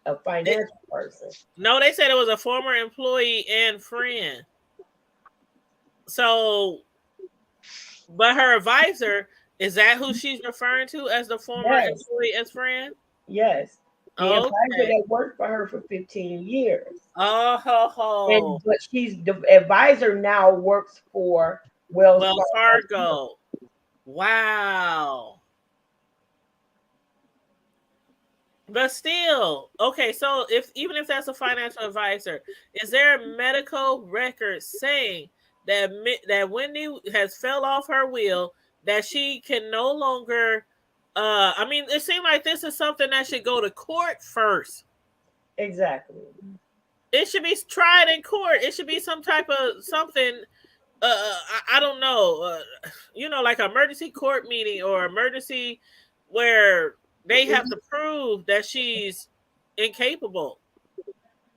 a financial person. No, they said it was a former employee and friend. So, but her advisor, is that who she's referring to as the former employee as friend? Yes. The advisor that worked for her for 15 years. Oh, but the advisor now works for Wells Fargo. Wow. But still, okay, so even if that's a financial advisor, is there a medical record saying that Wendy has fell off her wheel, that she can no longer I mean, it seems like this is something that should go to court first. Exactly. It should be tried in court. It should be some type of something. I don't know. Like an emergency court meeting or emergency where they have to prove that she's incapable.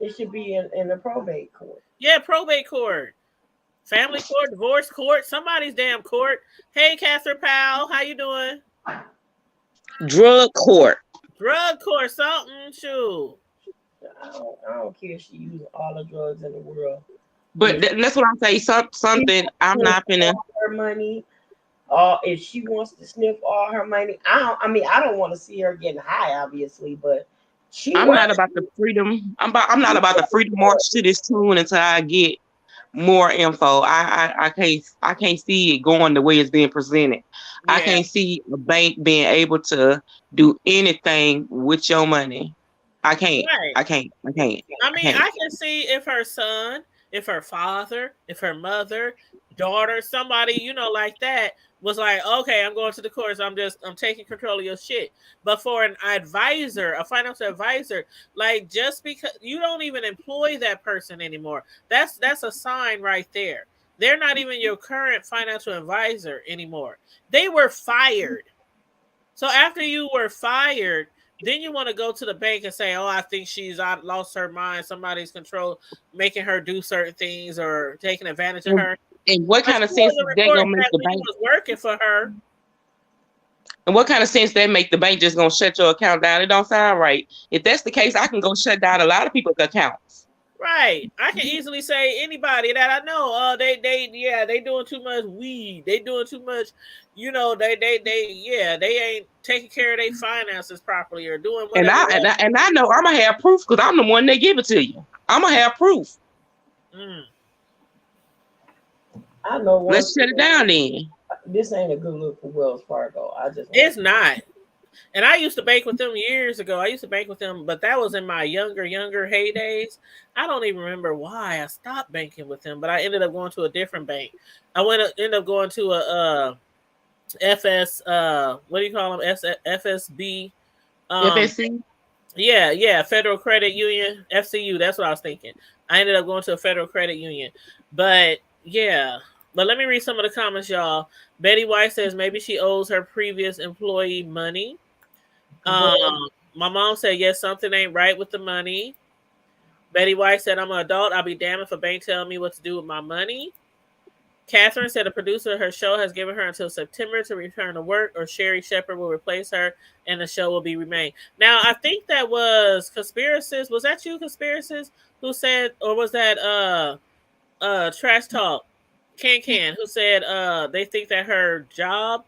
It should be in a probate court. Yeah, probate court, family court, divorce court, somebody's damn court. Hey, Catherine Powell, how you doing? Drug court, something. Shoot. I don't care if she uses all the drugs in the world. But that's what I'm saying. Something I'm not gonna. Her money, if she wants to sniff all her money, I don't want to see her getting high, obviously, but I'm not about the freedom. I'm not about the freedom march to this tune until I get more info. I can't see it going the way it's being presented. Yeah. I can't see a bank being able to do anything with your money. I can't. Right. I can't. I can see if her son, if her father, if her mother, daughter, somebody, like that was like, okay, I'm going to the courts. I'm taking control of your shit. But for an advisor, a financial advisor, like, just because you don't even employ that person anymore, that's a sign right there. They're not even your current financial advisor anymore. They were fired. So after you were fired, then you want to go to the bank and say, oh, I think she's lost her mind. Somebody's making her do certain things or taking advantage of her. And what kind of sense is that gonna make the bank was working for her? And what kind of sense that make the bank just gonna shut your account down? It don't sound right. If that's the case, I can go shut down a lot of people's accounts. Right. I can easily say anybody that I know, they doing too much weed. They doing too much, they ain't taking care of their finances properly or doing whatever. And I know I'm gonna have proof because I'm the one that give it to you. I'm gonna have proof. I know. Let's shut it down then. This ain't a good look for Wells Fargo. It's not. And I used to bank with them years ago. But that was in my younger heydays. I don't even remember why I stopped banking with them, but I ended up going to a different bank. I ended up going to a FS, what do you call them? FSB. FSC? Yeah, Federal Credit Union, FCU. That's what I was thinking. I ended up going to a federal credit union. But yeah. But let me read some of the comments, y'all. Betty White says maybe she owes her previous employee money. My mom said, yes, something ain't right with the money. Betty White said, I'm an adult. I'll be damned if a bank telling me what to do with my money. Catherine said a producer of her show has given her until September to return to work, or Sherry Shepard will replace her and the show will be remained. Now, I think that was Conspiracist. Was that you, Conspiracist, who said, or was that Trash Talk Can, who said they think that her job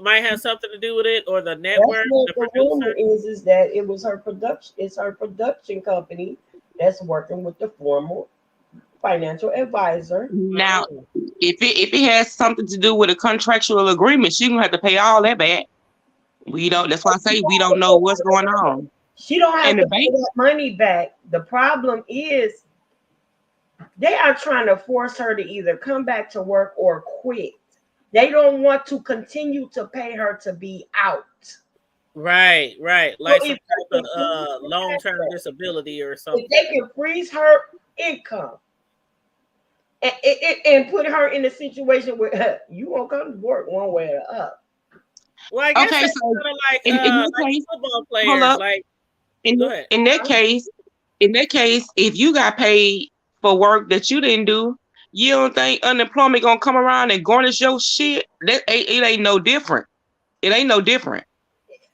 might have something to do with it, or the network, That's what the the rumor producer? is that it was her production. It's her production company that's working with the former financial advisor. Now, Oh, if it has something to do with a contractual agreement, she gonna have to pay all that back. We don't. That's why I say we don't know what's going on. She don't have And the to pay bank, that money back. The problem is they are trying to force her to either come back to work or quit. They don't want to continue to pay her to be out. right, So like some type of long-term disability or if something. they can freeze her income and put her in a situation where you won't come to work one way or the other. Well, I guess okay, that's so kind of in that like case, football hold players. up. Like, In go ahead. in that case, if you got paid for work that you didn't do, you don't think unemployment gonna come around and garnish your shit? It ain't no different. It ain't no different.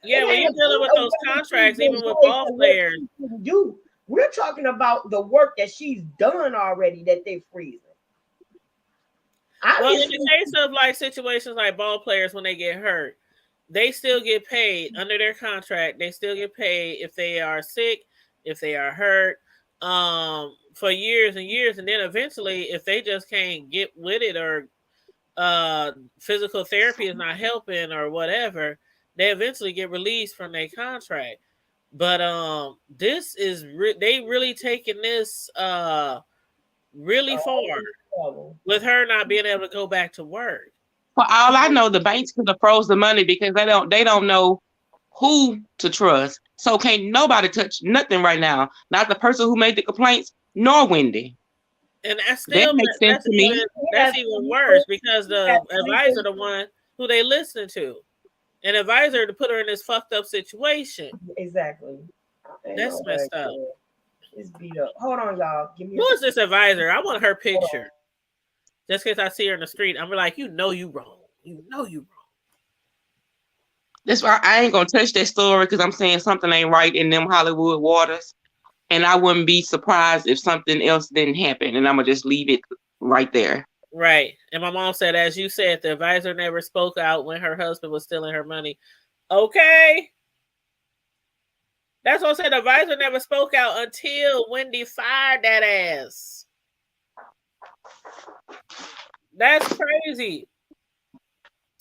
Yeah, It when ain't you're a dealing thing with of those whether she's contracts, been even with paid ball for what players. she can do. We're talking about the work that she's done already that they freezing. Well, in Obviously, the case of like situations like ball players when they get hurt, they still get paid under their contract. They still get paid if they are sick, if they are hurt, for years and years, and then eventually, if they just can't get with it, or physical therapy is not helping or whatever, they eventually get released from their contract. But this is they really taking this really far with her not being able to go back to work. For all I know, the banks could have froze the money because they don't know who to trust. So can't nobody touch nothing right now. Not the person who made the complaints, nor Wendy. And that's That still makes sense to me. that's even worse because the advisor, the one who they listen to, an advisor to put her in this fucked up situation. exactly. Ain't That's no way. messed up. It's beat up. Hold on, y'all. Give me Who a is this advisor? I want her Hold picture. Just in case I see her in the street, I'm like, you know you wrong. You know you wrong. That's why I ain't gonna touch that story because I'm saying something ain't right in them Hollywood waters. And I wouldn't be surprised if something else didn't happen. And I'm gonna just leave it right there. Right. And my mom said, as you said, the advisor never spoke out when her husband was stealing her money. Okay. That's what I said. The advisor never spoke out until Wendy fired that ass. That's crazy.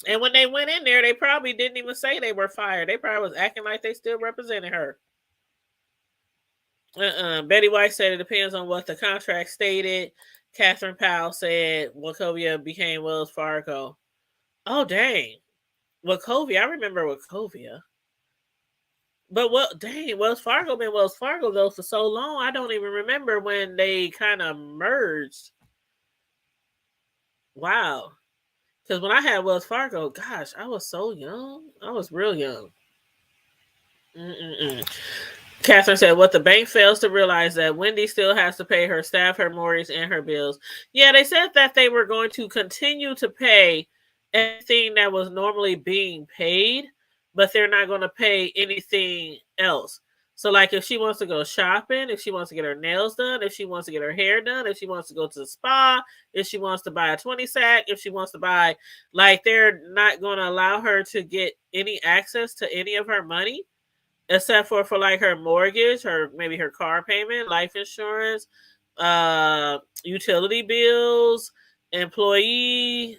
And when they went in there, they probably didn't even say they were fired. They probably was acting like they still represented her. Betty White said it depends on what the contract stated. Catherine Powell said Wachovia became Wells Fargo. Oh, dang. Wachovia. I remember Wachovia. But what? Dang, Wells Fargo been Wells Fargo though for so long. I don't even remember when they kind of merged. Wow. Because when I had Wells Fargo, gosh, I was so young. I was real young. Mm-mm-mm. Catherine said, what the bank fails to realize that Wendy still has to pay her staff, her mortgage, and her bills. Yeah, they said that they were going to continue to pay everything that was normally being paid, but they're not going to pay anything else. So, like, if she wants to go shopping, if she wants to get her nails done, if she wants to get her hair done, if she wants to go to the spa, if she wants to buy a 20 sack, if she wants to buy, like, they're not going to allow her to get any access to any of her money except for like her mortgage, her maybe her car payment, life insurance, utility bills, employee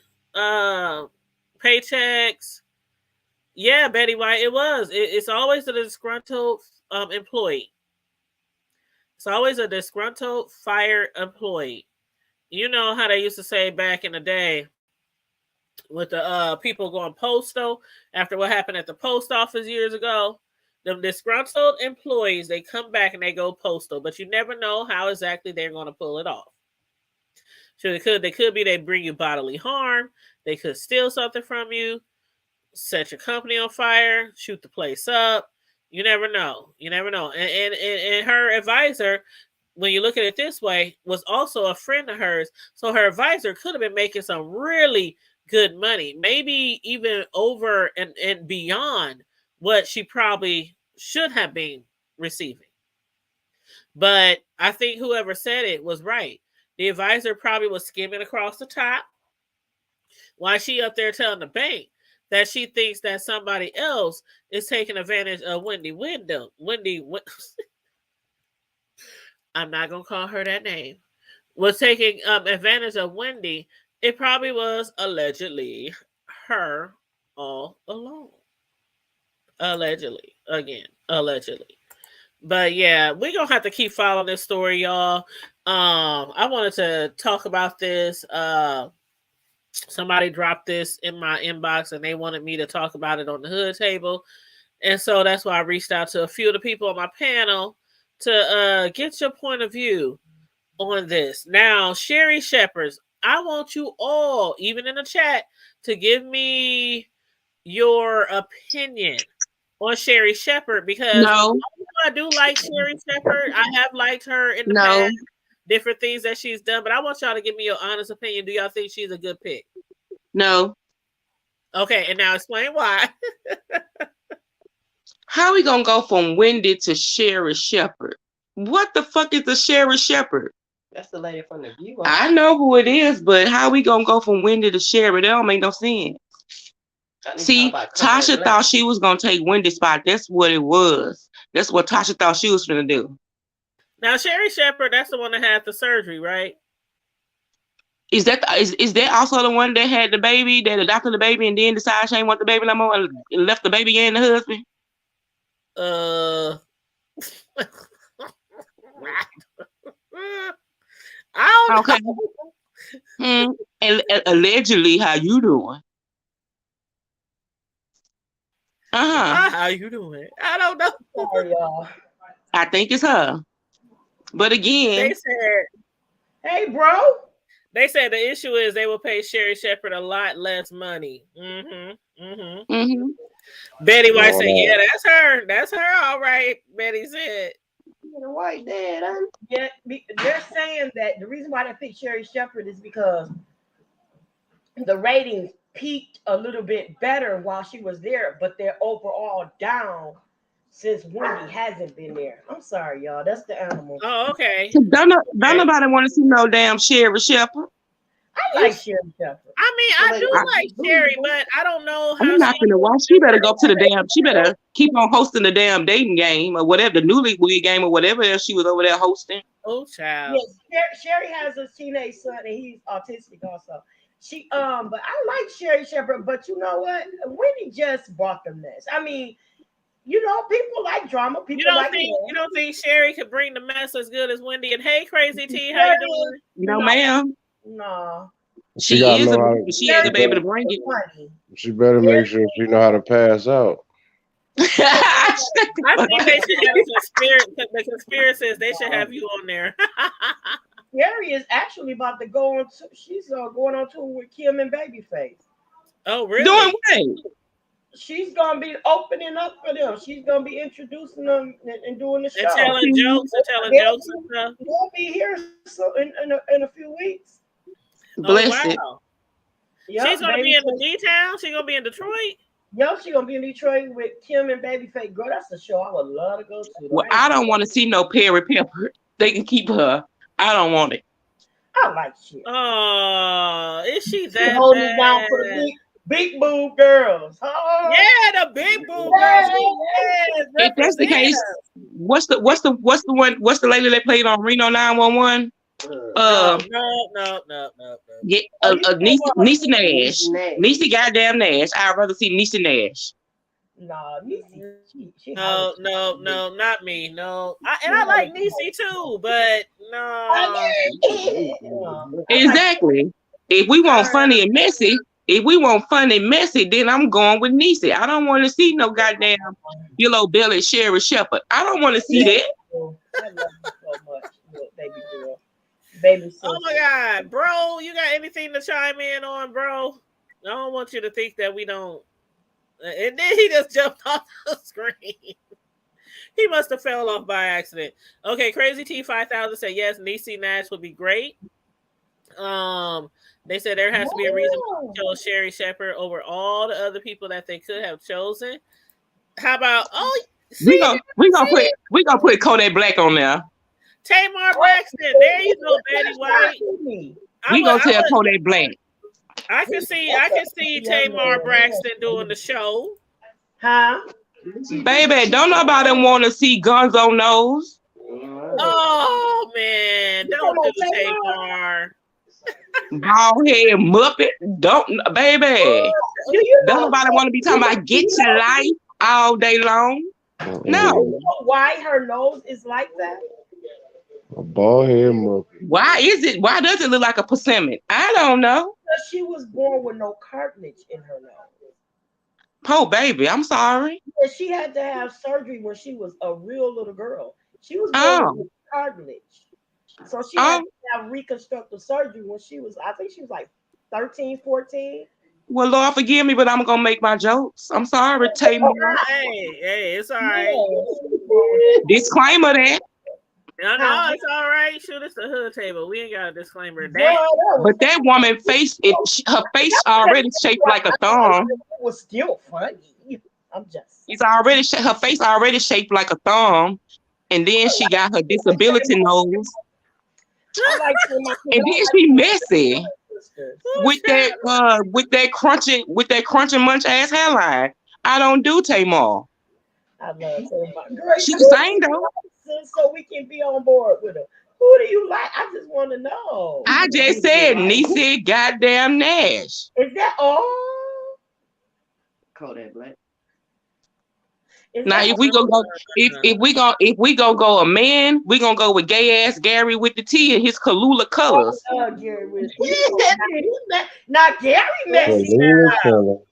paychecks. Yeah, Betty White, it was. It's always a disgruntled employee. It's always a disgruntled fired employee. You know how they used to say back in the day with the people going postal after what happened at the post office years ago. The disgruntled employees, they come back and they go postal, but you never know how exactly they're going to pull it off. So they could be they bring you bodily harm, they could steal something from you, set your company on fire, shoot the place up. You never know. You never know. And her advisor, when you look at it this way, was also a friend of hers. So her advisor could have been making some really good money, maybe even over and beyond what she probably should have been receiving. But I think whoever said it was right. The advisor probably was skimming across the top while she up there telling the bank that she thinks that somebody else is taking advantage of Wendy. I'm not going to call her that name. Was taking advantage of Wendy. It probably was allegedly her all along. Allegedly. Again, allegedly. But yeah, we're going to have to keep following this story, y'all. I wanted to talk about this. Somebody dropped this in my inbox and they wanted me to talk about it on the hood table. And so that's why I reached out to a few of the people on my panel to get your point of view on this. Now, Sherry Shepherds, I want you all, even in the chat, to give me your opinion on Sherry Shepherd, because I do like Sherry Shepherd. I have liked her in the past, different things that she's done, but I want y'all to give me your honest opinion. Do y'all think she's a good pick? No. Okay, and now explain why. How are we gonna go from Wendy to Sherry Shepherd? What the fuck is the Sherry Shepherd? That's the lady from the View. I know who it is, but how we gonna go from Wendy to Sherry? That don't make no sense. See, Tasha thought she was gonna take Wendy's spot. That's what it was. That's what Tasha thought she was gonna do. Now, Sherry Shepherd, that's the one that had the surgery, right? Is that also the one that had the baby, that adopted the baby, and then decided she ain't want the baby no more and left the baby and the husband? I don't know. And allegedly, how you doing? How you doing? I don't know. Sorry, y'all. I think it's her. But again, they said, "Hey, bro." They said the issue is they will pay Sherry Shepherd a lot less money. Betty White said, "Yeah, that's her. That's her, all right." Betty said, "The white dad." Yeah, they're saying that the reason why they picked Sherry Shepherd is because the ratings peaked a little bit better while she was there, but they're overall down since Wendy hasn't been there. I'm sorry, y'all. That's the animal. Oh, okay. Don't nobody want to see no damn Sherry Shepherd. I like Sherry Shepherd. I mean, I do like Sherry, but I don't know how. I'm not gonna watch. She better go to the damn. She better keep on hosting the damn dating game or whatever, the newlywed game or whatever else she was over there hosting. Oh, child. Yes, Sherry has a teenage son and he's autistic also. But I like Sherry Shepherd, but you know what? Wendy just brought the mess. I mean, you know, people like drama. People you don't think Sherry could bring the mess as good as Wendy? And hey, Crazy T, how you doing? No, ma'am. No. She is a baby to bring it. She better make sure she know how to pass out. I think they should have the conspiracies. They should have you on there. Sherry is actually about to go on. She's going on tour with Kim and Babyface. Oh, really? Doing what? She's gonna be opening up for them. She's gonna be introducing them and doing the show. And telling jokes and stuff. They'll be here in a few weeks. Bless it. Yep, she's gonna be in the D-Town. She's gonna be in Detroit. Yep, she's gonna be in Detroit with Kim and Babyface. Girl, that's a show I would love to go to. Well, I don't want to see no Perry Pepper. They can keep her. I don't want it. I like shit. Oh, is she that holding bad? Down for the big boob girls. Oh. Yeah, the big boob girls. Yes, if that's the case, what's the lady that played on Reno 911? No. Yeah, Niecy Nash. Niecy goddamn Nash. I'd rather see Niecy Nash. No, Niecy. No, not me. No, I like Niecy too, but no. Exactly. If we want funny and messy, if we want fun and messy, then I'm going with Niecy. I don't want to see no goddamn yellow belly Sherry Shepherd. I don't want to see that. I love you so much, little baby girl. Baby sister. Oh my God, bro, you got anything to chime in on, bro? I don't want you to think that we don't. And then he just jumped off the screen. He must have fell off by accident. Okay, Crazy T 5000 said yes, Niecy Nash would be great. They said there has to be a reason to chose Sherry Shepherd over all the other people that they could have chosen. How about we gonna put Kodak Black on there. Tamar Braxton? There you go, Betty White. We gonna tell Kodak Black. I can see Tamar Braxton doing the show. Huh? Baby, don't nobody want to see Guns on Nose. Oh man, don't do Tamar. Bald head Muppet. Don't, baby. Don't nobody want to be talking about get your life all day long. No. You know why her nose is like that? A bald head Muppet. Why does it look like a persimmon? I don't know. Because she was born with no cartilage in her nose. Oh, baby, I'm sorry. Yeah, she had to have surgery when she was a real little girl. She was born with cartilage. So she had to have reconstructive surgery when I think she was like 13, 14. Well, Lord, forgive me, but I'm going to make my jokes. I'm sorry, Tamar. Hey, it's all right. Disclaimer that. No, it's all right. Shoot, it's the hood table. We ain't got a disclaimer. That. But that woman face, her face already shaped like a thumb. It was still funny. I'm just. Her face already shaped like a thumb, and then she got her disability nose. And then she messy with that crunchy munch ass hairline. I don't do Tamar. I love Tamar. She can sing though. So we can be on board with her. Who do you like? I just want to know. I just said Niecy goddamn Nash. Is that all? Kodak Black. Now if we go a man, we gonna go with gay ass Gary with the T and his Kalula colors. Gary with not Gary messy.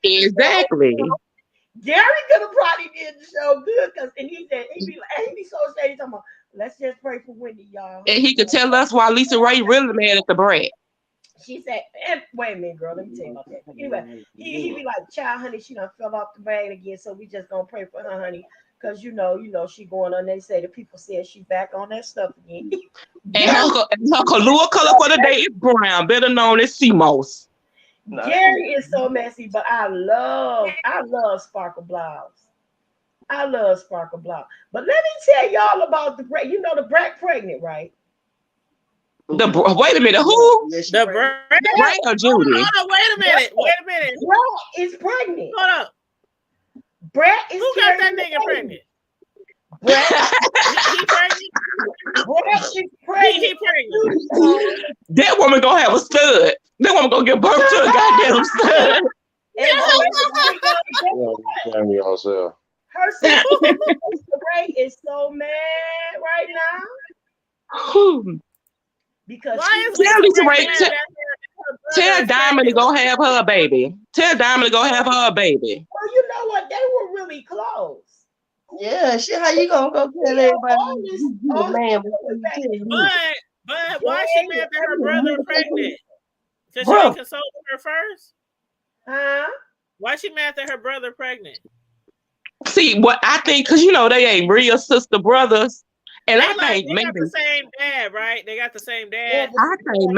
Exactly. Gary could have probably did the show good because he be so shady. Talking about, let's just pray for Wendy, y'all. And he could tell us why Lisa Ray really mad at the brat. She said, wait a minute, girl, let me tell you about that. Anyway, he be like, child, honey, she done fell off the wagon again, so we just gonna pray for her, honey. Because you know, she going on. They say the people said she back on that stuff again. And her Kalua color for the day is brown, better known as CMOS. Gary is so messy, but I love Sparkle Blouse. I love Sparkle Blouse. But let me tell y'all about the brat. You know the brat pregnant, right? Wait a minute, who? The Brat or Judy? Hold on, wait a minute. Brat is pregnant. Hold up. Brat is who got that nigga pregnant? Brat, he pregnant? Brat is pregnant. He pregnant. That woman gonna have a stud. That woman gonna give birth to a goddamn stud. Her sister Ray is so mad right now. Because tell Lisa Ray, tell Diamond to go have her baby. Tell Diamond to go have her baby. Well, you know what? They were really close. Yeah, shit. How you gonna go tell everybody? But why she mad that her brother pregnant? Because she didn't consult her first? Huh? Why she mad that her brother pregnant? See, what I think, because they ain't real sister brothers. And I think maybe got the same dad, right? They got the same dad. I think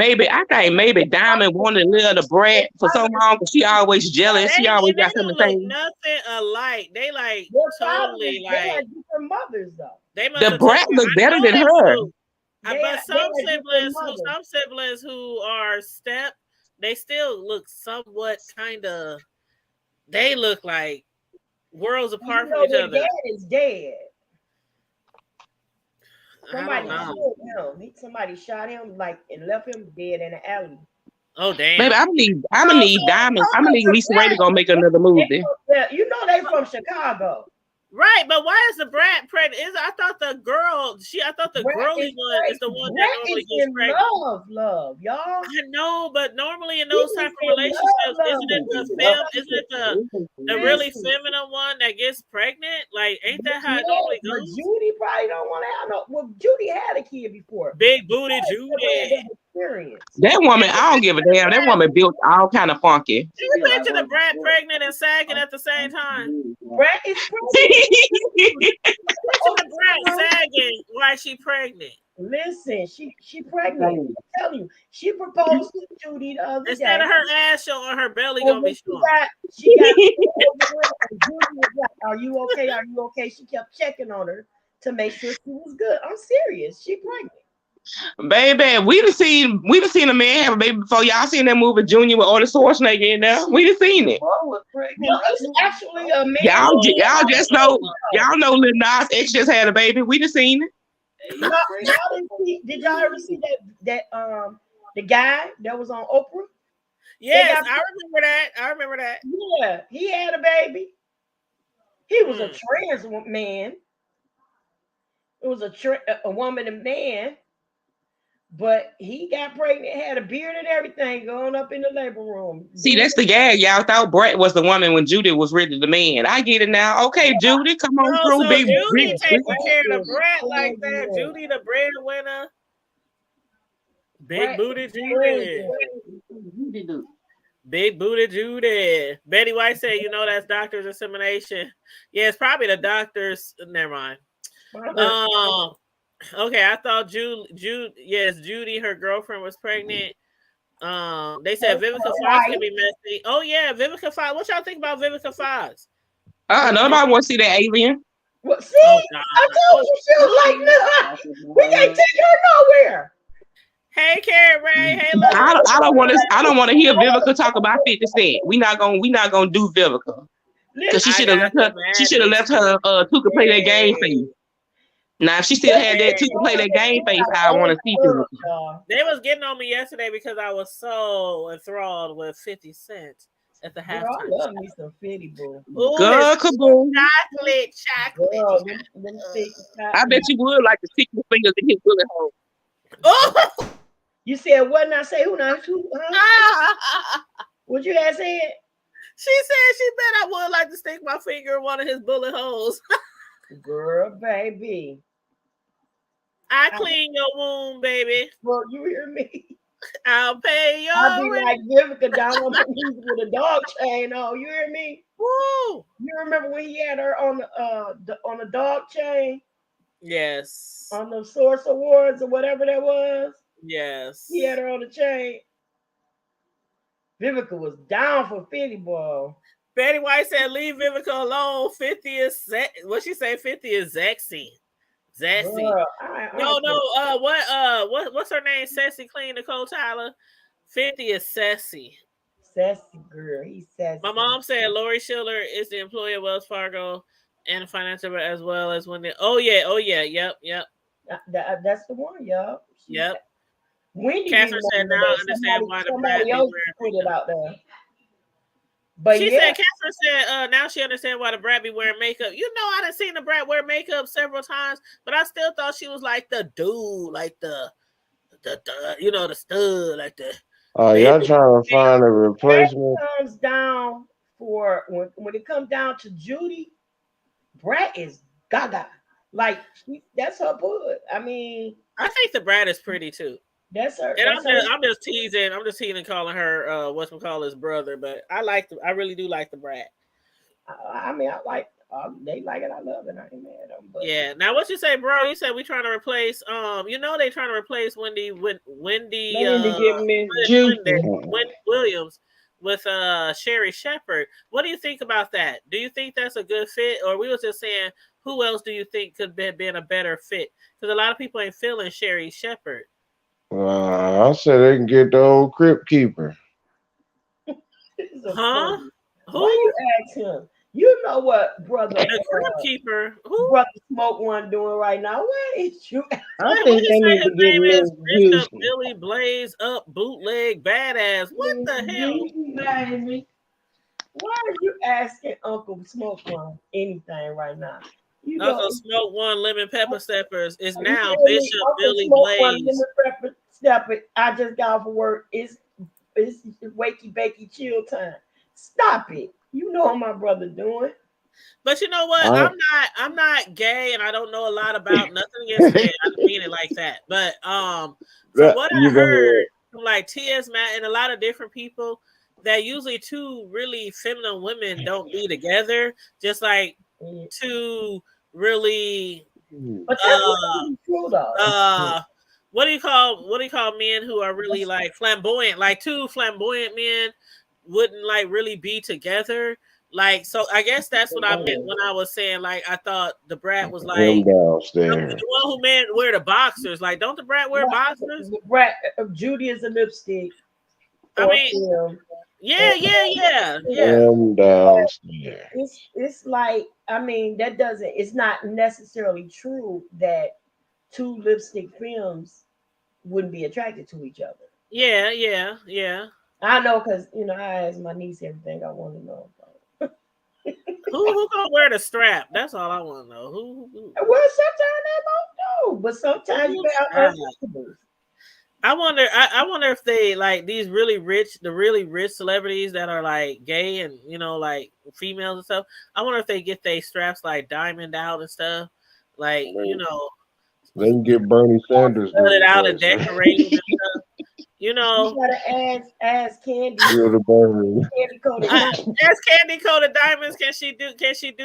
maybe Diamond wanted to live the brat for so long because she always jealous. She always got something to say. Nothing alike. They like totally like different mothers though. The brat look better than her. But some siblings who are step, they still look somewhat kind of. They look like worlds apart from each other. Dad is dead. Somebody killed him. Somebody shot him and left him dead in the alley. Oh damn! Baby, I'm gonna need Diamond. I'm gonna need Lisa Ray to go make another movie. Yeah, they from Chicago. Right, but why is the brat pregnant? I thought the girl, I thought the Brat girly is one is the pregnant. one Brat that normally is gets in pregnant. love, y'all. I know, but normally in He those is type of in relationships, love. isn't it the really Listen, feminine one that gets pregnant? Like, ain't that how it yeah, normally but goes? Judy probably don't want to have no. Well, Judy had a kid before. Big booty Had Judy. that experience. That woman, I don't give a damn. That woman built all kind of funky. You picture the brat pregnant and sagging at the same time. Brat is pregnant. Picture the brat sagging while she pregnant. Listen, she pregnant. I'm telling you, she proposed to Judy the other Instead day. of her ass showing, her belly And gonna when be showing. she got and Judy was like, "Are you okay? Are you okay?" She kept checking on her to make sure she was good. I'm serious. She pregnant. Baby, we done seen a man have a baby before. Y'all seen that movie Junior with Arnold Schwarzenegger in there? We done seen it. No, it's actually a man. Y'all just know, Lil Nas X just had a baby. We done seen it. Did y'all ever see that the guy that was on Oprah? Yes, I remember that. Yeah, he had a baby. He was a trans man. It was a woman and man, but he got pregnant, had a beard and everything, going up in the labor room. See, that's the gag. Y'all thought Brett was the woman when Judy was really the man. I get it now. Okay, Judy, come on through, So big. Judy taking care of the brat like that. Judy the breadwinner. Big booty Judy. Big booty Judy. Betty White said, that's doctor's insemination. Yeah, it's probably the doctor's. Never mind. Okay, I thought Judy, her girlfriend was pregnant. They said Vivica Fox can be messy. Oh yeah, Vivica Fox. What y'all think about Vivica Fox? Nobody want to see that alien. Well, see, I told you she was like that. We can't take her nowhere. Hey, Carrie Ray. Hey, look. I don't want to hear Vivica talk about 50 Cent. We not gonna do Vivica because she should have left her. She should have left her Tuka play that game face. Now, if she still had that Tuka play that game face, I want to see Vivica. They was getting on me yesterday because I was so enthralled with 50 Cent at the halftime. I love me some 50, boo. Good kaboom. Chocolate. Girl, I bet you would like to stick your fingers in his bullet hole. Oh. You said what? Not say who? Not who? What you had said? She said she bet I would like to stick my finger in one of his bullet holes. Girl, baby. I clean your wound, baby. Well, you hear me? I'll pay your I'll be like Vivica down on the knees with a dog chain on. You hear me? Woo! You remember when he had her on the dog chain? Yes. On the Source Awards or whatever that was? Yes. He had her on the chain. Vivica was down for 50, boy. Betty White said, "Leave Vivica alone. 50 is what she say? 50 is Zexy. Girl, what's her name? Sassy Clean Nicole Tyler. 50 is Sassy. Sassy girl, he's sassy. My mom said Lori Schiller is the employee of Wells Fargo and financial as well as when they. Oh yeah, yep. That's the one, y'all. Yep. Wendy Catherine said, "Now I understand why the brat else put it out there." But Catherine said, now she understands why the brat be wearing makeup. I done seen the brat wear makeup several times, but I still thought she was like the dude, like the stud, like the. Oh, y'all trying to find a replacement? Comes down for when it comes down to Judy, Brat is gaga. Like that's her bud. I mean, I think the brat is pretty too. That's her. And I'm just teasing. I'm just teasing, calling her his brother. But I really do like the brat. I mean, I like. They like it. I love it. I ain't mad at them. But. Yeah. Now, what you say, bro? You said we trying to replace. They trying to replace Wendy Williams with Sherry Shepherd. What do you think about that? Do you think that's a good fit, or we was just saying who else do you think could have been a better fit? Because a lot of people ain't feeling Sherry Shepherd. I said they can get the old Crypt Keeper. Huh? Who you ask him? You know what, brother? The Crypt Keeper. Who? Brother Smoke one doing right now? Where is you? I think they need to get Miss Bishop Billy Blaze Up Bootleg Badass. What the hell? Baby. Why are you asking Uncle Smoke One anything right now. You know, Uncle Smoke One Lemon Pepper Steppers is you now feel me? Bishop Uncle Billy Smoke One Blaze. lemon pepper stepper. I just got off of work. It's wakey bakey chill time. Stop it. You know what my brother doing. But you know what? I, I'm not gay, and I don't know a lot about nothing against gay. I don't mean it like that. But from what I you go heard ahead. from like T.S. Matt and a lot of different people, that usually two really feminine women don't be together. Just like Yeah. two really But that's not really true though. what do you call men who are really like flamboyant? Like two flamboyant men wouldn't like really be together. Like, so I guess that's what I meant when I was saying like I thought the brat was like Him the downstairs. one who men wear the boxers. Like, don't the brat wear boxers? The brat Judy is a lipstick. I or mean, film. yeah. Him downstairs. It's like, I mean, that doesn't, it's not necessarily true that two lipstick films wouldn't be attracted to each other. Yeah. I know because I asked my niece everything I want to know about. Who gonna wear the strap? That's all I want to know. Who? Well, sometimes they don't know, but sometimes you have untouchables. I wonder if they like these really rich celebrities that are like gay and like females and stuff. I wonder if they get their straps like diamond out and stuff, like They can get Bernie Sanders to cut it out and replace her. decorate it and stuff. You gotta ask Candy. You're the Bernie. Candy coated As candy coated diamonds, can she do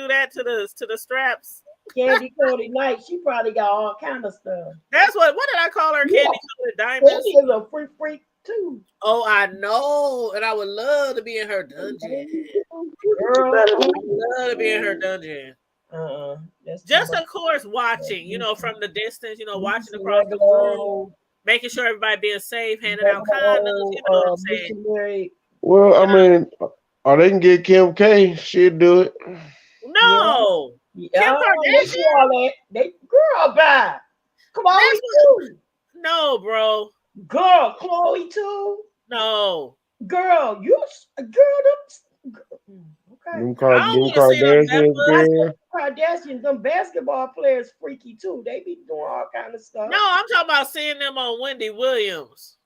that to the straps? Candy coated night. She probably got all kind of stuff. That's what did I call her? Yeah. Candy coated diamonds. Candy is a freak too. Oh, I know, and I would love to be in her dungeon. Girl, I would love to be in her dungeon. That's Just of course watching, from the distance, watching across the room, making sure everybody being safe, handing out condoms. You know what I'm saying? Well, I mean, or they can get Kim K. She'd do it. No. Yeah. Kim Kardashian? They girl bye. Chloe too. No, bro. Girl, Chloe too. No. Girl, them. Okay. Them Kardashians, girl. Kardashians, them basketball players freaky too. They be doing all kind of stuff. No, I'm talking about seeing them on Wendy Williams.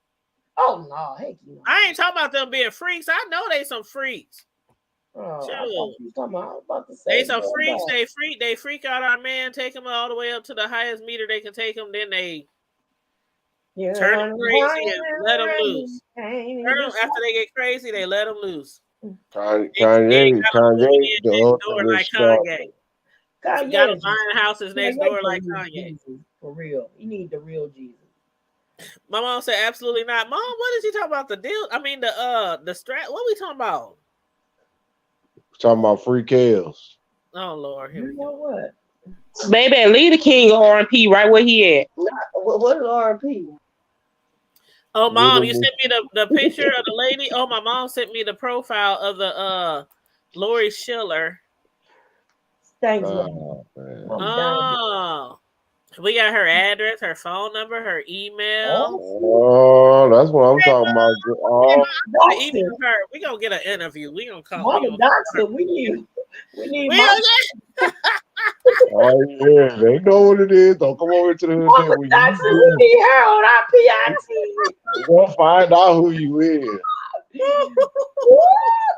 Oh no, heck no. I ain't talking about them being freaks. I know they some freaks. Oh, Sure. I was about to say They some freaks. They freak out our man, take him all the way up to the highest meter they can take him. Then they turn him crazy and let them loose. After they get crazy, they let them loose. Kanye, the door like Kanye. Got him buying houses next door like Kanye. Jesus, for real, you need the real Jesus. My mom said, "Absolutely not." Mom, what did you talk about? The deal? I mean, the strap. What are we talking about? Talking about free kills. Oh Lord, here You know what? Baby, leave the king of R&P right where he at. What is R&P? Oh, Mom, you sent me the picture of the lady. Oh, my mom sent me the profile of the Lori Schiller. Thanks, Oh, we got her address, her phone number, her email. Oh, that's what I'm talking about. Oh, Email her. We gonna get an interview. We gonna come. We need. Oh yeah, they know what it is. Don't come over to the hood. We need her on our PIT. We'll find out who you is.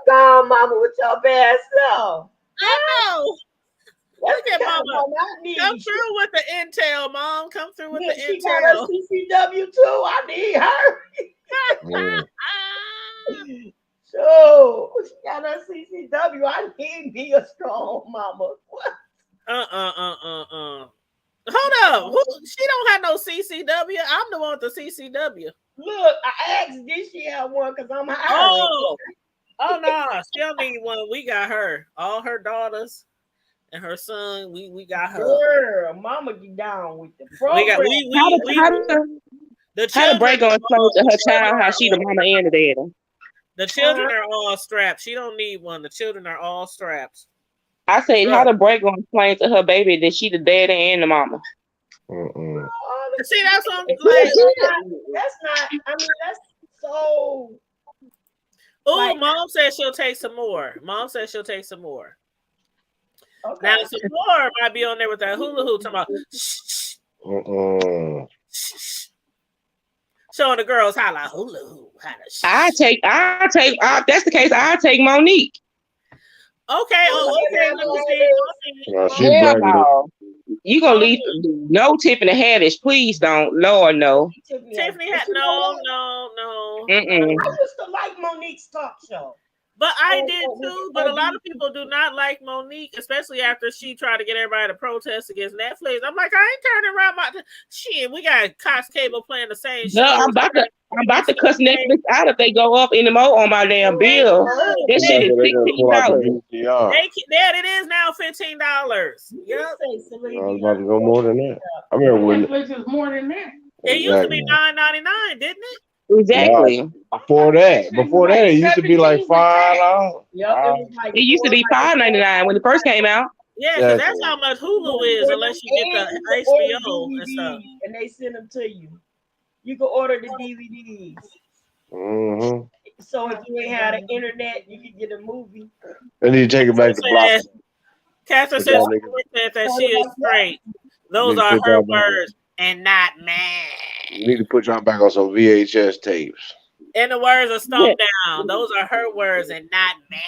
Go, Mama, with your bad self. I know. Look at Mama. Come She through with the intel, Mom. Come through with the She intel. got a CCW too. I need her. So she got a CCW. I need me a strong mama. What? Hold up. She don't have no CCW. I'm the one with the CCW. Look, I asked did she have one because I'm hiring. Oh no, she don't need one. We got her. All her daughters and her son. We got her. Girl, mama get down with the program. How the break gonna explain to her child how she the mama and the daddy? The children are all strapped. She don't need one. The children are all strapped. I say, how the break gonna explain to her baby that she the daddy and the mama? See, that's what I'm like. That's not. I mean, that's so. Oh, Like- Mom says she'll take some more. Mom says she'll take some more. Okay. Now, some more might be on there with that hula hoop talking about shh, shh, showing the girls how to hula hoop, how to shh. That's the case. I take Monique. Okay, okay. Let me see. Well, she Hell black. no. You gonna leave no Tiffany Haddish, please don't. Lord no. Tiffany had no. Mm-mm. I used to like Monique's talk show. But I did too. But a lot of people do not like Monique, especially after she tried to get everybody to protest against Netflix. I'm like, I ain't turning around about shit. We got Cox Cable playing the same show. No, I'm about to cuss Netflix out if they go up anymore on my damn bill. That shit is $16. Yeah, it is now $15. Yep. I was about to go more than that. I remember when Netflix is more than that. It used to be $9.99, didn't it? Exactly. before that, it used to be like $5. It It used to be $5.99 when it first came out. Yeah, because that's how much Hulu is, unless you get the HBO and stuff. And they send them to you. You can order the DVDs. Mm-hmm. So if you ain't had the internet, you can get a movie. And you take it back to block. Catherine says that she is straight. Those are her words and not mine. You need to put y'all back on some VHS tapes. And the words are stumped down. Those are her words and not mine.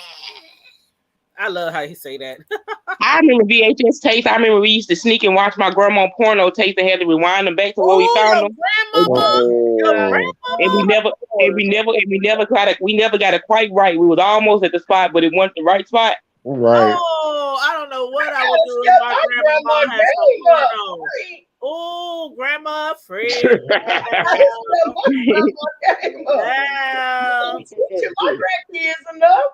I love how you say that. I remember VHS tapes. I remember we used to sneak and watch my grandma porno tapes and had to rewind them back to where we found them. And we never got it quite right. We was almost at the spot, but it wasn't the right spot. Right. Oh, I don't know what I would do if my grandma had some porno. Oh, grandma free. My grandkids enough.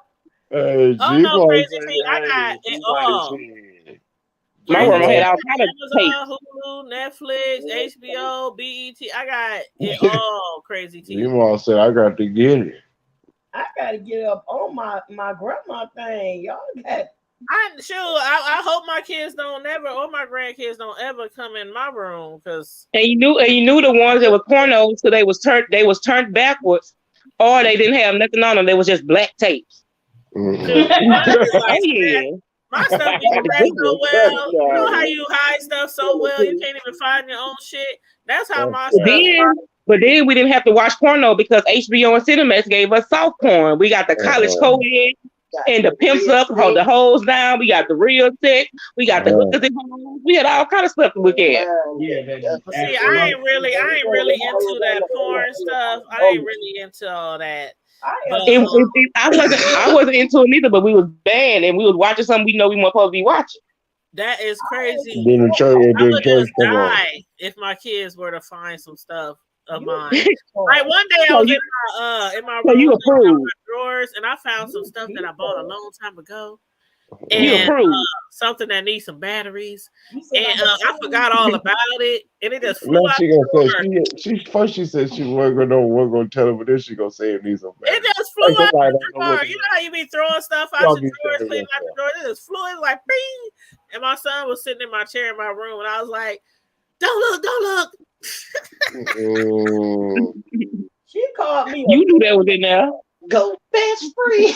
Hey, Oh no, crazy thing. I got it all. My grandma had all kind of Amazon, Hulu, Netflix, HBO, BET. I got it all. Crazy thing. Your mom said I got to get it. I gotta get up on my grandma thing. Y'all got. I hope my kids don't ever, or my grandkids don't ever come in my room, because. And you knew the ones that were pornos, so they was turned backwards, or they didn't have nothing on them. They was just black tapes. Mm-hmm. My stuff is back so well. You know how you hide stuff so well you can't even find your own shit. That's how my stuff. But then we didn't have to watch porno because HBO and Cinemax gave us soft porn. We got the college co-ed and the pimps up, hold the hoes down. We got the real sex. We got the hookers and hoes. We had all kind of stuff to look at. See, I ain't really into that porn stuff. I ain't really into all that. I wasn't into it either, but we was banned and we was watching something we know we weren't supposed to be watching. That is crazy. Then the church, I would just die if my kids were to find some stuff of mine. Like one day I was in my room, in my drawers, and I found some stuff that I bought a long time ago. And something that needs some batteries, and I forgot all about it, and it just flew out. She said she wasn't gonna tell her, but then she gonna say it needs some batteries. It just flew out the drawer. You know how you be throwing stuff out the drawers, cleaning out the drawers. It just flew in like bing. And my son was sitting in my chair in my room, and I was like, "Don't look." She called me. You knew that was in there. Go best free.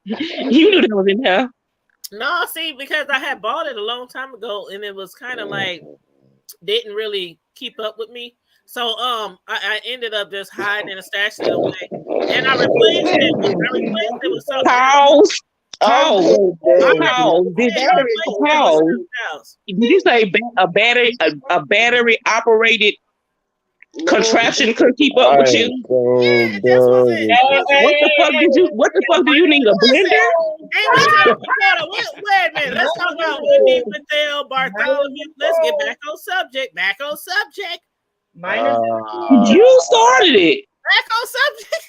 You knew that was in there. No, see, because I had bought it a long time ago, and it was kind of like didn't really keep up with me. So I ended up just hiding and stashing it away, and I replaced it with something. Did you say a battery operated contraption couldn't keep up with you? Yeah, that's what the fuck do you need, a blender? Wait a minute. Let's talk about Wendy, Mattel, Bartholomew. Let's get back on subject. You started it. Back on subject.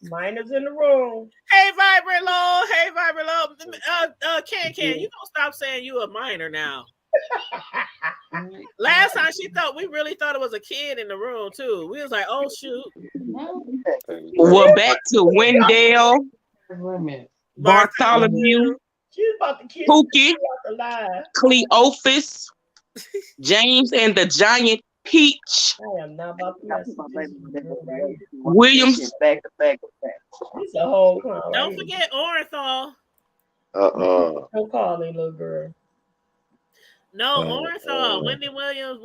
Minors in the room. Hey, Vibrant Low. Can you don't stop saying you a minor now. Last time we really thought it was a kid in the room too. We was like, oh shoot. We're back to Wendell, Bartholomew, Pookie, Cleophas, James and the Giant Peach I am not about to mess with this girl right here. Williams. Back to back to back. This a whole clown right Don't here. forget Orenthal. Don't call me little girl. No, Orenthal. Wendy Williams'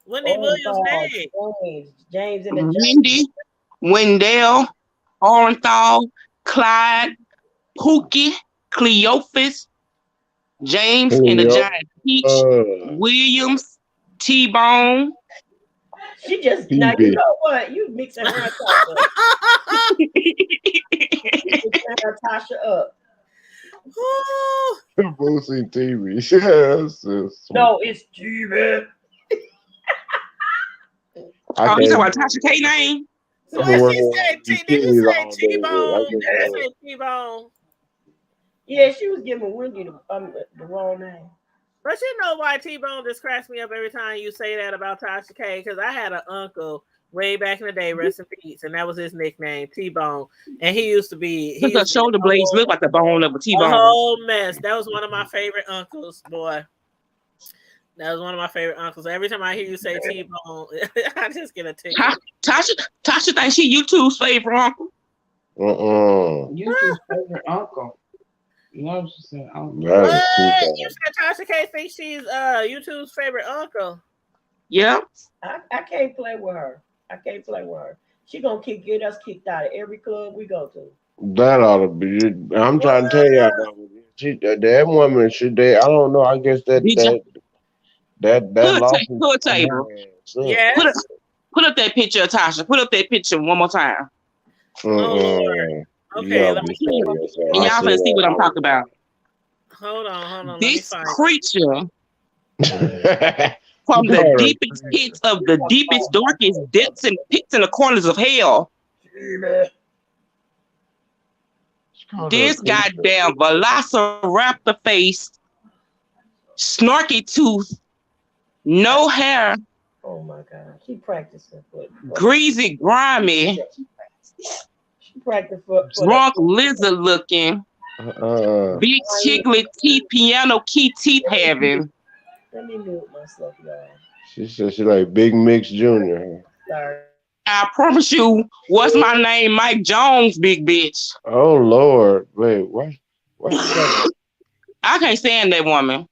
Orenthal, name. James in the Wendy, Wendell, Orenthal, Clyde, Pookie, Cleophas, James and the Giant Peach, Williams, T-Bone. She just now you know what? You mixing her and Tasha up. Mixing her and Tasha up. Mostly TV. Yes. No, it's TV. Oh, you talking about Tasha K name? So what she said, did you say T-Bone? Did you say T-Bone? Yeah, she was giving Wendy the wrong name. But you know why T-Bone just cracks me up every time you say that about Tasha K? Because I had an uncle way back in the day, rest in peace, and that was his nickname, T-Bone. And he used to be... Look, her shoulder blades look like the bone of a T-bone. A whole mess. That was one of my favorite uncles, boy. That was one of my favorite uncles. Every time I hear you say T-Bone, I just get a ticket. Tasha thinks she YouTube's favorite uncle. YouTube's favorite uncle. You know what she said? What? You said Tasha K thinks she's YouTube's favorite uncle. Yeah. I can't play with her. She gonna get us kicked out of every club we go to. That ought to be. I'm trying to tell you, that woman. I don't know. I guess that put a table. Yeah. Put up that picture of Tasha. Put up that picture one more time. Okay, let me see. And y'all finna see what I'm talking about. Hold on. This creature from the deepest pits of the deepest, darkest depths and pits in the corners of hell. This goddamn velociraptor face, snarky tooth, no hair. Oh my God, she practicing for greasy, grimy. She practiced for drunk lizard looking. Big chiclet teeth, piano key teeth having. Let me mute myself, y'all. She said she like Big Mix Jr. Sorry. I promise you, what's my name? Mike Jones, big bitch. Oh Lord, wait, what? I can't stand that woman.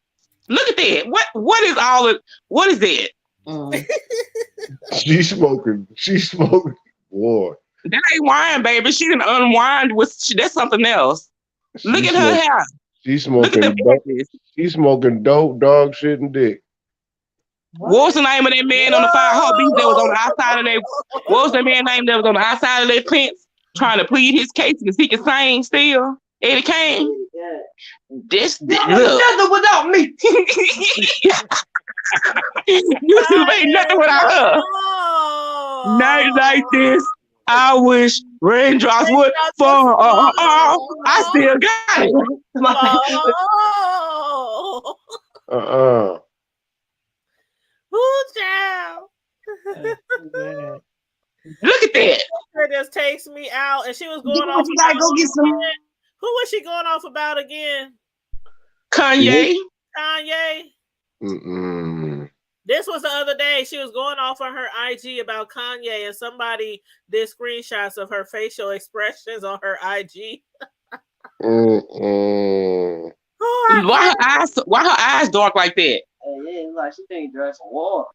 Look at that. What is all it? What is that? She's smoking. Boy. That ain't wine, baby. She can unwind with. That's something else. Look at her hair. She's smoking. She's smoking dope, dog shit, and dick. What was the name of that man on the fire heartbeat that was on the outside of their? What was that man name that was on the outside of their pants trying to plead his case because he can sing still? Eddie Kane. This look. Nothing without me. YouTube ain't nothing without her. Night like this, I wish raindrops would fall. I still got it. Ooh, child. Look at that. Her just takes me out, and she was going off. You gotta go get some. Who was she going off about again? Kanye. This was the other day. She was going off on her IG about Kanye, and somebody did screenshots of her facial expressions on her IG. Why her eyes dark like that? Yeah, like she think dress some water.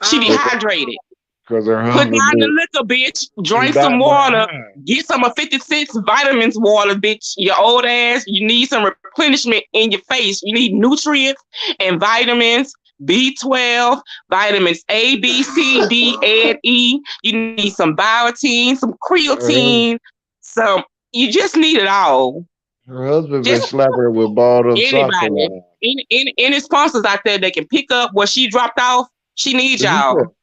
She dehydrated. Because her put down the liquor, bitch. Drink some water. Get some of 56 vitamins water, bitch. Your old ass. You need some replenishment in your face. You need nutrients and vitamins. B12, vitamins A, B, C, D, and E. You need some biotin, some creatine, you just need it all. Her husband been slapping her with balled up socks. Any sponsors out there that can pick up what she dropped off, she needs y'all.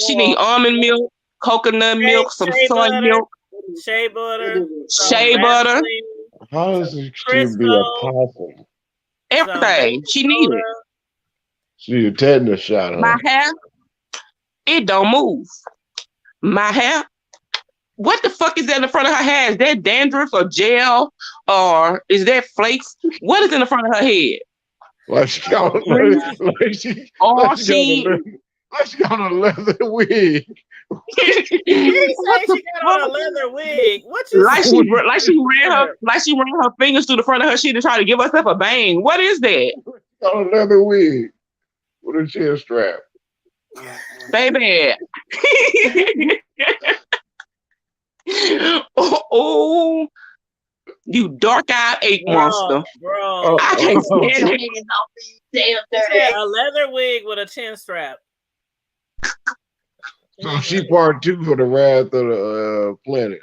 She need almond milk, coconut milk, some soy milk, shea butter. How does she be a possum? Everything she needed. She need a tetanus shot. My hair, it don't move. My hair, what the fuck is that in the front of her hair? Is that dandruff or gel, or is that flakes? What is in the front of her head? Like she Like she got on a leather wig. Did he say she got on a leather wig? What you like say? she ran her fingers through the front of her shit to try to give herself a bang. What is that? On a leather wig with a chin strap. Baby. oh, you dark-eyed ape monster. Bro. I can't stand it. A leather wig with a chin strap. So she part 2 for the Wrath of the Planet.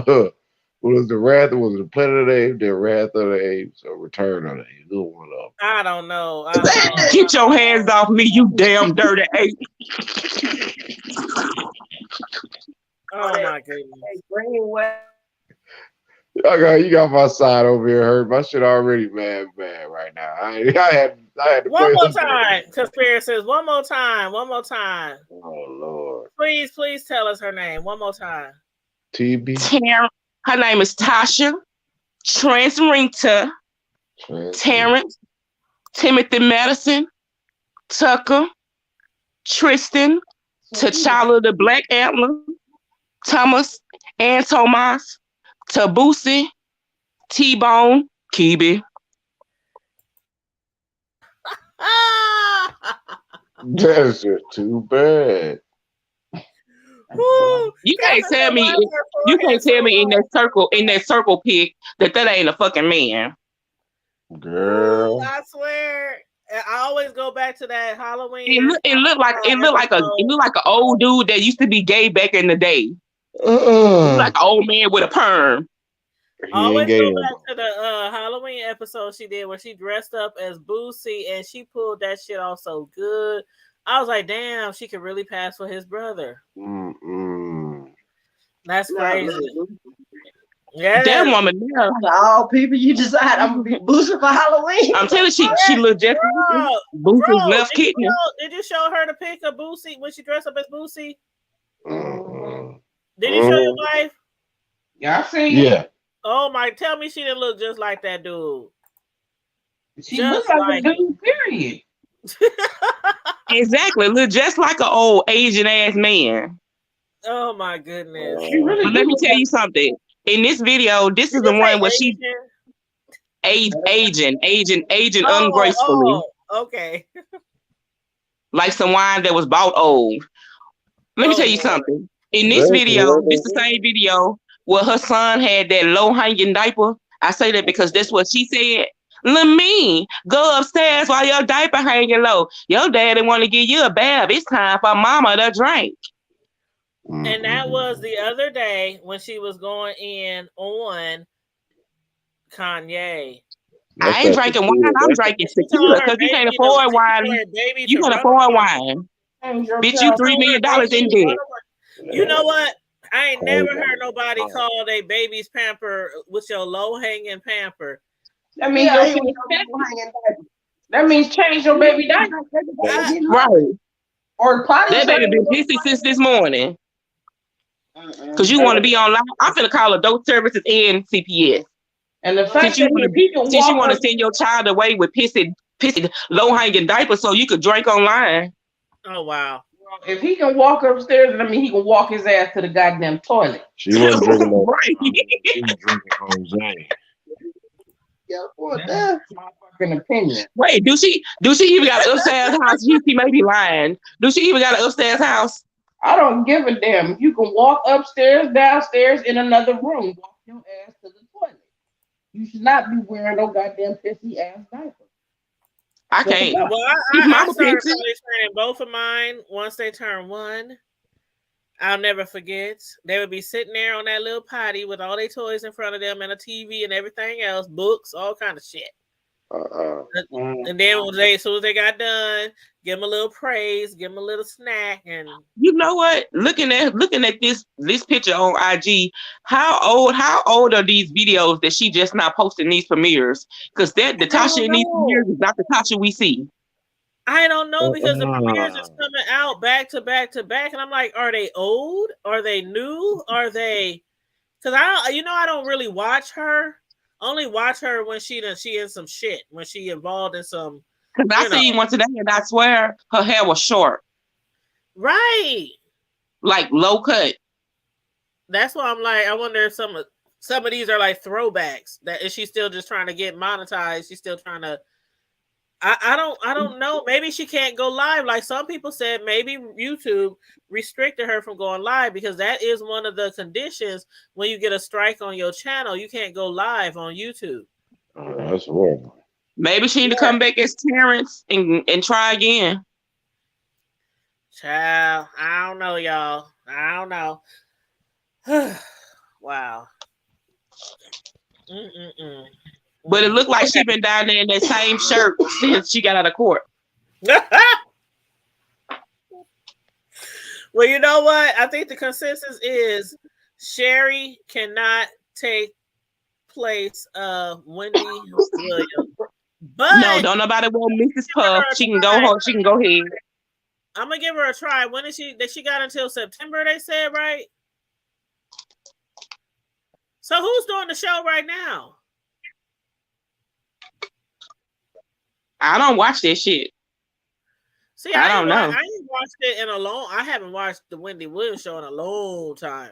What was the Wrath? Was it the Planet of the Apes? The Wrath of the Apes or Return of the Apes? Either one of them. I don't know. Get your hands off me, you damn dirty ape. Oh my goodness. You got my side over here hurt. My shit already mad right now. I had to one more time, conspiracies. One more time. Oh Lord. Please tell us her name. One more time. TB. Her name is Tasha Transrinta Terrence Timothy Madison Tucker Tristan T'Challa the Black Antler Thomas and Tomas Tabusi T-Bone Kibi. That's just too bad. You can't tell me in that circle pic that ain't a fucking man. Girl. I swear. I always go back to that Halloween. It looked like an old dude that used to be gay back in the day. Like an old man with a perm. I always go back to the Halloween episode she did where she dressed up as Boosie and she pulled that shit off so good. I was like, damn, she could really pass for his brother. That's crazy. Yeah, that woman. All people, you decide I'm gonna be Boosie for Halloween. I'm telling you, she looked just Boosie's left kidney. Did you show her the pic of Boosie when she dressed up as Boosie? Did you show your wife? Yeah, I seen. Yeah. Oh my! Tell me she didn't look just like that dude. She looks like a dude. Period. Exactly. Look just like an old Asian ass man. Oh my goodness. But let me tell you something. In this video, this is the one where she aging ungracefully. Okay. Like some wine that was bought old. Let me tell you something. In this video, this the same video where her son had that low hanging diaper. I say that because that's what she said. Let me go upstairs while your diaper hanging low. Your daddy want to give you a bath. It's time for mama to drink. And that was the other day when she was going in on Kanye. I ain't drinking wine. I'm drinking tequila because you can't afford wine. You can afford wine. Bitch, you $3 million in debt. You know what? I ain't never heard nobody call their baby's pamper with your low hanging pamper. That means that means change your baby diaper. Right. Or potty. That baby been pissy since this morning. Because you want to be online. I'm finna call adult services and CPS. And the fact that you want to send your child away with pissy low hanging diapers so you could drink online. Oh wow. If he can walk upstairs, I mean he can walk his ass to the goddamn toilet. She wasn't drinking no She was drinking Jose. Yeah, what that? That's my fucking opinion. Wait, do she even got an upstairs house? She may be lying. Do she even got an upstairs house? I don't give a damn. You can walk upstairs, downstairs, in another room. Walk your ass to the toilet. You should not be wearing no goddamn pissy ass diaper. I can't. Well, I started training both of mine once they turn 1. I'll never forget. They would be sitting there on that little potty with all their toys in front of them and a TV and everything else, books, all kind of shit. And then as soon as they got done, give them a little praise, give them a little snack, and you know what? Looking at this picture on IG, how old are these videos that she just not posting these premieres? Because that the Tasha in these premieres is not the Tasha we see. I don't know because the premieres is coming out back to back to back, and I'm like, are they old? Are they new? Are they? Because I don't really watch her. Only watch her when she in some shit, when she involved in some. Because I seen one today, and I swear her hair was short. Right. like low cut. That's why I'm like, I wonder if some of these are like throwbacks. That is she still just trying to get monetized? She's still trying to. I don't know. Maybe she can't go live. Like some people said, maybe YouTube restricted her from going live because that is one of the conditions when you get a strike on your channel. You can't go live on YouTube. That's horrible. Maybe she need to come back as Terrence and try again. Child, I don't know, y'all. I don't know. Wow. But it looked like she been down there in that same shirt since she got out of court. Well, you know what? I think the consensus is Sherry cannot take place of Wendy Williams. But no, don't nobody want Mrs. Puff. She can go home. She can go ahead. I'm gonna give her a try. When is she? She got until September. They said, right? So who's doing the show right now? I don't watch that shit. See, I don't know. I ain't watched it in a long. I haven't watched the Wendy Williams show in a long time.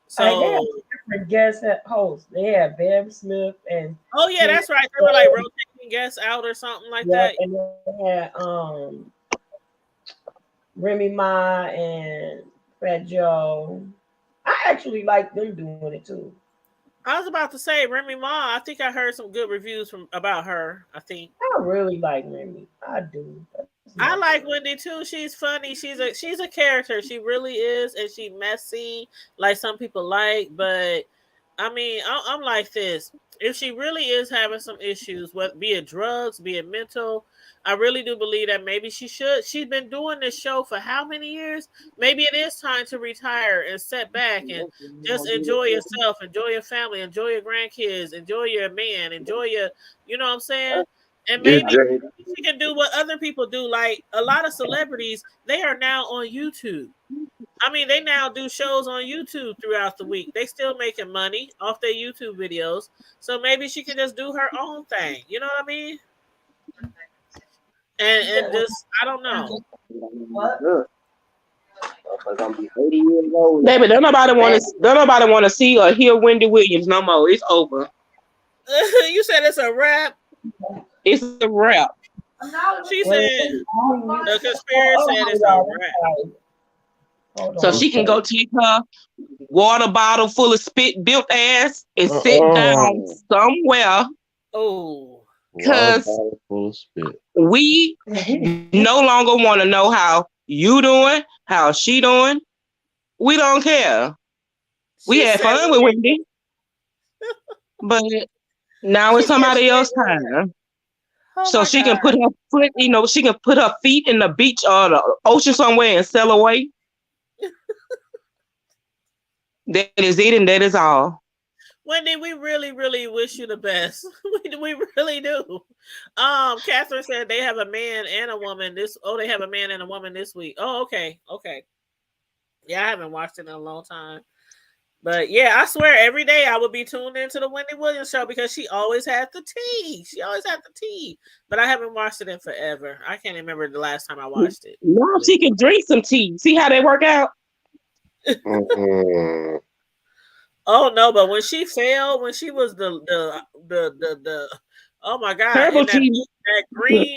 So they have different guest hosts. They have Bev Smith and oh yeah, that's right. They were like rotating guests out or something like that. And they had Remy Ma and Fat Joe. I actually like them doing it too. I was about to say Remy Ma. I think I heard some good reviews about her. I think I really like Remy. I do. I like Wendy too. She's funny. She's a character. She really is, and she messy like some people like. But I mean, I'm like this. If she really is having some issues, be it drugs, be it mental, I really do believe that maybe she should. She's been doing this show for how many years? Maybe it is time to retire and sit back and just enjoy yourself, enjoy your family, enjoy your grandkids, enjoy your man, enjoy your, you know what I'm saying? And maybe she can do what other people do. Like a lot of celebrities, they are now on YouTube. I mean, they now do shows on YouTube throughout the week. They still making money off their YouTube videos. So maybe she can just do her own thing. You know what I mean? And just, I don't know. Baby, don't nobody want to see or hear Wendy Williams no more. It's over. You said it's a wrap. It's a wrap. She said the conspiracy said it's a wrap. So she can go take her water bottle full of spit built ass and sit down somewhere. Oh. Because we no longer want to know how you doing, how she doing. We don't care. We had fun with Wendy. But now it's somebody else's time. So she can put her foot, she can put her feet in the beach or the ocean somewhere and sail away. That is it, and that is all. Wendy, we really, really wish you the best. We really do. Catherine said they have a man and a woman they have a man and a woman this week. Oh, okay. Yeah, I haven't watched it in a long time. But yeah, I swear every day I would be tuned into the Wendy Williams show because she always had the tea. But I haven't watched it in forever. I can't remember the last time I watched it. No, she can drink some tea. See how they work out? Oh no, but when she fell, when she was the oh my god, that green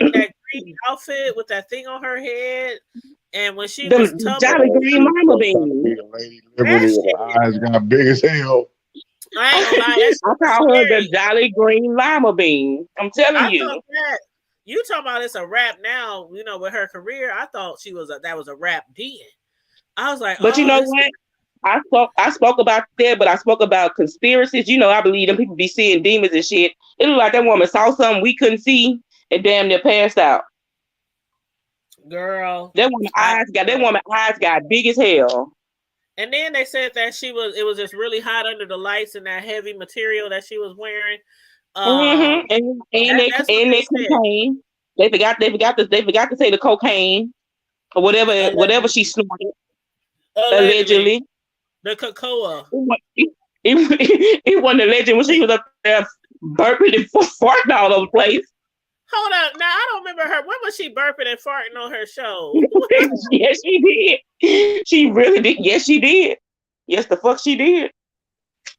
outfit with that thing on her head, and when she was Jolly Green Mama Bean. Eyes got big as hell. I ain't gonna lie, I call her the Jolly Green Lima Bean. I'm telling you. You talking about it's a rap now, with her career. I thought that was a rap then. I was like, but you know what? I spoke about that, but I spoke about conspiracies. I believe them people be seeing demons and shit. It looked like that woman saw something we couldn't see and damn near passed out. Girl, that woman eyes got big as hell. And then they said that it was just really hot under the lights and that heavy material that she was wearing. And they cocaine. They forgot to say the cocaine or whatever she snorted. Allegedly. The cocoa. It wasn't a legend when she was up there burping and farting all over the place. Hold up. Now I don't remember her. When was she burping and farting on her show? Yes, she did. She really did. Yes, she did. Yes, the fuck she did.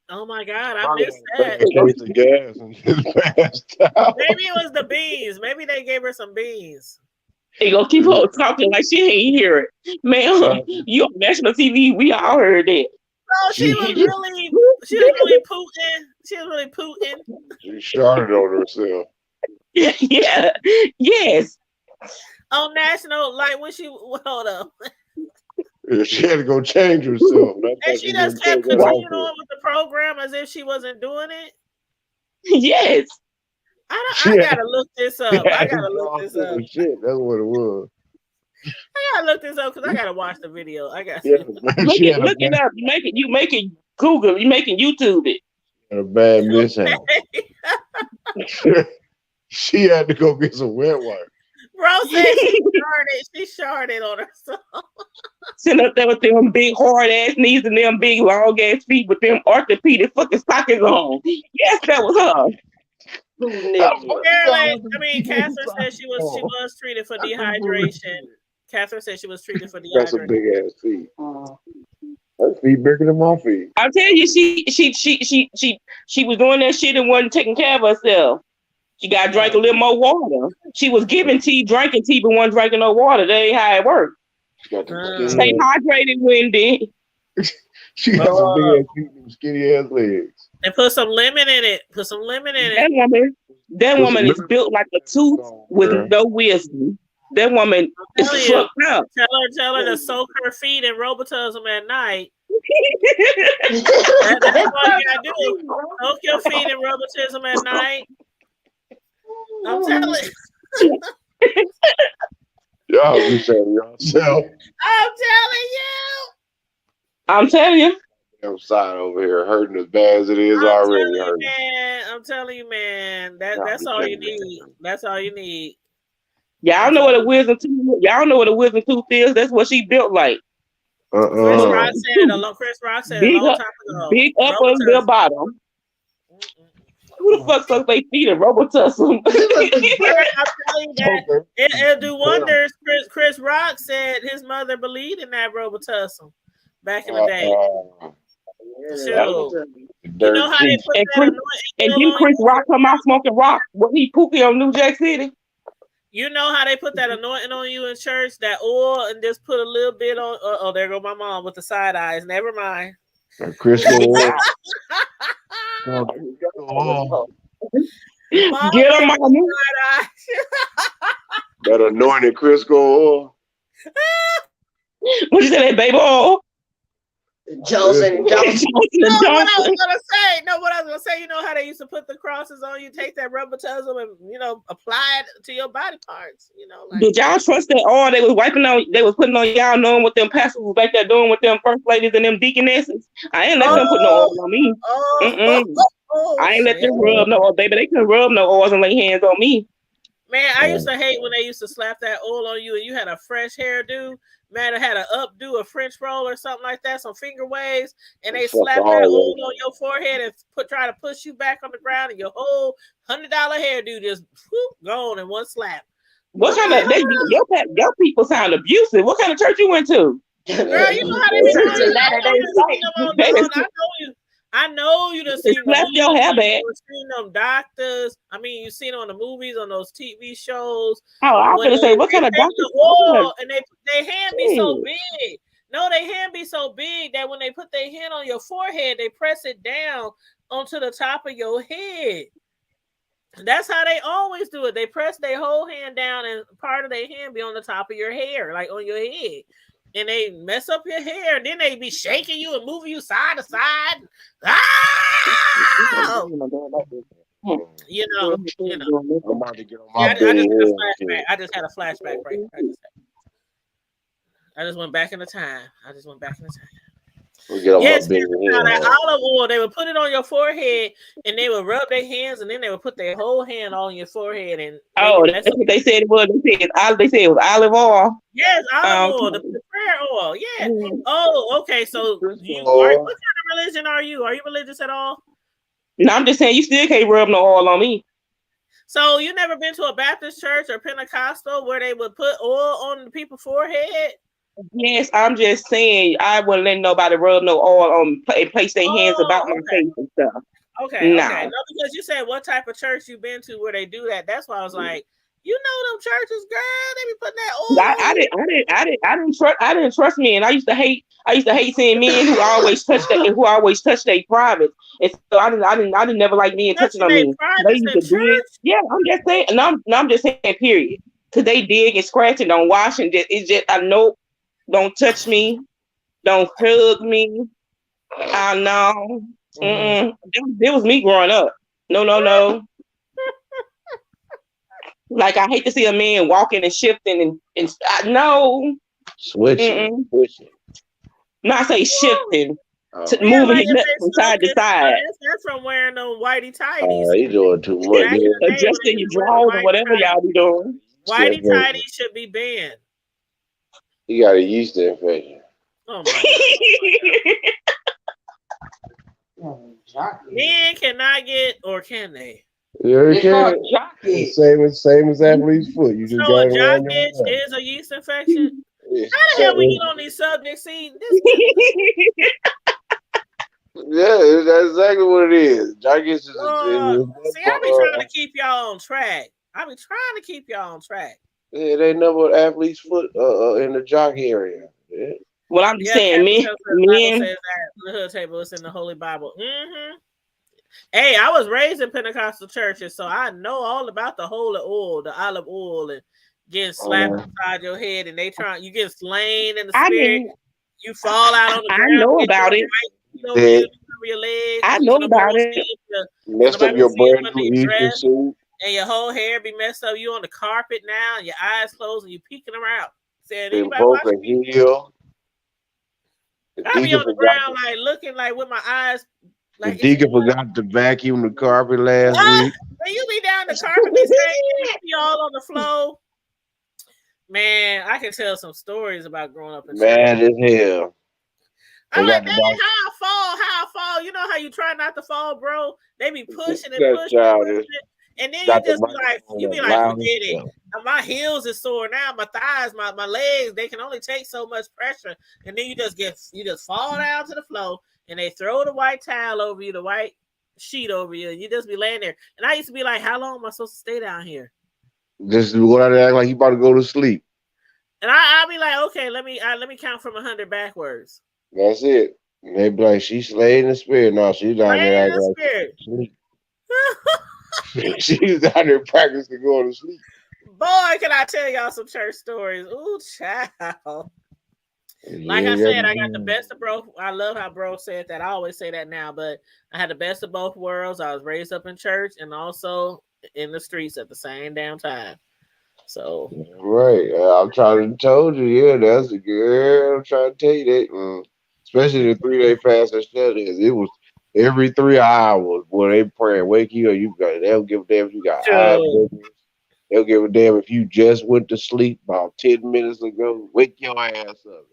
Oh my God, I Probably missed had a that. bad case of gas and just passed out. Maybe it was the beans. Maybe they gave her some beans. They gonna keep on talking like she ain't hear it. Ma'am, you on national TV. We all heard that. Oh, she was really Putin. She was really Putin. She started on herself. Yeah. Yes. On national, like when she hold up. Yeah, she had to go change herself. And she just kept continuing on with the program as if she wasn't doing it. Yes. I gotta look this up. I gotta look this up. Shit, that's what it was. I gotta look this up because I gotta watch the video. I got Yeah, look it up. You make it Google. You making YouTube it. a bad mishap. She had to go get some wet wipe. Bro said she sharded on herself. Sitting up there with them big hard ass knees and them big long ass feet with them orthopedic fucking stockings on. Yes, that was her. Apparently, Catherine said she was treated for dehydration. Catherine said she was treated for dehydration. That's a big ass feet. Her feet bigger than my feet. I'm telling you, she was doing that shit and wasn't taking care of herself. She got to drink a little more water. She was giving tea, drinking tea, but wasn't drinking no water. That ain't how it works. Stay hydrated, Wendy. She got some big ass feet and skinny ass legs. And put some lemon in it. That woman is built like a tooth with no wisdom. That woman is fucked up. Tell her to soak her feet in Robitussin at night. That's all you gotta do. Soak your feet in Robitussin at night. I'm telling you. Y'all be saying yourself. I'm telling you. I'm side over here hurting as bad as it is already hurting. I'm telling you, man. That's all you need. That's all you need. Y'all know what a wisdom tooth. Y'all know what a wisdom tooth is. That's what she built like. Chris Rock said it a long time ago. Big upper, little bottom. Who the fuck sucks their feet in Robitussin? I'm telling you that it'll do wonders. Chris Rock said his mother believed in that Robitussin back in the day. You know how they put that and then Chris Rock come out smoking rock when he poopy on New Jack City. You know how they put that anointing on you in church, that oil, and just put a little bit on. Oh, there go my mom with the side eyes. Never mind. Chris Get him, mama. That anointed Crisco oil. What you say, that baby oil? Johnson. What I was gonna say, you know how they used to put the crosses on you, take that Robitussin and apply it to your body parts. Did y'all trust that oil they was wiping on? They was putting on y'all, knowing what them pastors was back there doing with them first ladies and them deaconesses. I ain't let them put no oil on me. I ain't let them rub no oil, baby. They couldn't rub no oils and lay hands on me. Man, I used to hate when they used to slap that oil on you and you had a fresh hairdo. Man, I had to updo a French roll or something like that, some finger waves, and they slap that oil on your forehead and try to push you back on the ground, and your whole $100 hairdo just gone in one slap. What kind of your people sound abusive? What kind of church you went to? Girl, you know how they be. I know you done seen your hair back. You seen them doctors. I mean, you seen on the movies, on those TV shows. Oh, I was gonna say, what kind of doctor? And they hand be so big. No, they hand be so big that when they put their hand on your forehead, they press it down onto the top of your head. That's how they always do it. They press their whole hand down, and part of their hand be on the top of your hair, like on your head. And they mess up your hair, and then they be shaking you and moving you side to side. Ah! You know. I'm about to get on my I just had a flashback right. I just went back in the time. Yes, that olive oil, they would put it on your forehead and they would rub their hands and then they would put their whole hand on your forehead. And that's what they said it was. They said it was olive oil. Yes, olive oil, the prayer oil. Yeah. Oh, okay. So what kind of religion are you? Are you religious at all? No, I'm just saying you still can't rub no oil on me. So you never been to a Baptist church or Pentecostal where they would put oil on the people's forehead? Yes, I'm just saying I wouldn't let nobody rub no oil on and place their hands about my Okay. face and stuff. Okay. No. No, because you said what type of church you been to where they do that. That's why I was like, you know them churches, girl, they be putting that oil on you. I didn't trust men. I used to hate seeing men who always touch their privates. And so I didn't never like men touching Touching on their me. They privates used in to dig. church? Yeah, I'm just saying, I'm just saying, period. Cause they dig and scratch and don't wash and it's just I know, don't touch me, don't hug me. I know. It was me growing up. No. Like I hate to see a man walking and shifting and no. Switching. No, I say shifting, Yeah, moving like his if nuts they from side to smoking, side. that's from wearing them whitey tighties. He doing too much. Back in the day when they Adjusting your used to wear the drawers or whitey whatever y'all be doing. tighties. Whitey tighties should be banned. He got a yeast infection. Oh my God. Men cannot get, or can they? Yeah, he It's called can. jock itch. Same as athlete's foot. You just So got a it jock around your itch neck. is a yeast infection? It's How the hell we get on these subjects? See, this yeah, that's exactly what it is. Jock itch is see, I be trying to keep y'all on track. it ain't nothing but athlete's foot in the jock area. Yeah. Well, I'm just Yeah, saying, Captain Joseph, the Bible men. says that in the hood table. It's in the Holy Bible. Hey, I was raised in Pentecostal churches, so I know all about the holy oil, the olive oil, and getting slapped upside your head, and you get slain in the spirit. You fall out on the ground. I know about it. Your legs. I know about it. Messed up your brand new Easter suit. And your whole hair be messed up. You on the carpet now, and your eyes closed, and you peeking around. Saying, It broke a heel. I be on the ground, like looking, like with my eyes. Like, the deacon forgot to vacuum the carpet last week. When you be down the carpet, be saying, you all on the floor. Man, I can tell some stories about growing up in Mad as hell. I'm like, dang, how I fall. You know how you try not to fall, bro? They be pushing and pushing. And then you just be like, forget it. My heels is sore now. My thighs, my legs, they can only take so much pressure. And then you just fall down to the floor, and they throw the white towel over you, the white sheet over you, and you just be laying there. And I used to be like, how long am I supposed to stay down here? Just go out there act like you about to go to sleep. And I'll be like, okay, let me count from 100 backwards. That's it. And they be like, she's slaying the spirit. No, she's down there acting like sleep. She's down there practicing going to sleep. Boy, can I tell y'all some church stories? Ooh, child. Like I said, I got the best of both. I love how bro said that. I always say that now, but I had the best of both worlds. I was raised up in church and also in the streets at the same damn time. So right, I'm trying to told you, yeah, that's a girl. I'm trying to tell you that, especially the 3-day fast and studies. It was every 3 hours when they pray and wake you up. They'll give a damn if you got eye business. They'll give a damn if you just went to sleep about 10 minutes ago. Wake your ass up.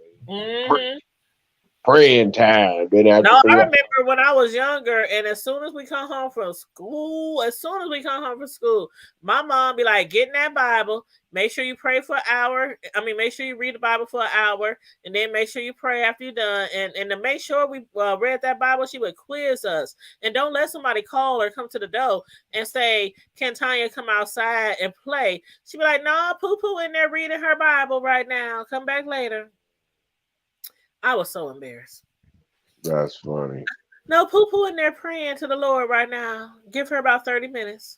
Praying time. No, I remember when I was younger, and as soon as we come home from school, my mom be like, get in that Bible, make sure you pray for an hour. Make sure you read the Bible for an hour, and then make sure you pray after you're done. And to make sure we read that Bible, she would quiz us. And don't let somebody call or come to the door and say, can Tanya come outside and play? She'd be like, no, Poo-Poo in there reading her Bible right now. Come back later. I was so embarrassed. That's funny. No, Poo-Poo in there praying to the Lord right now. Give her about 30 minutes.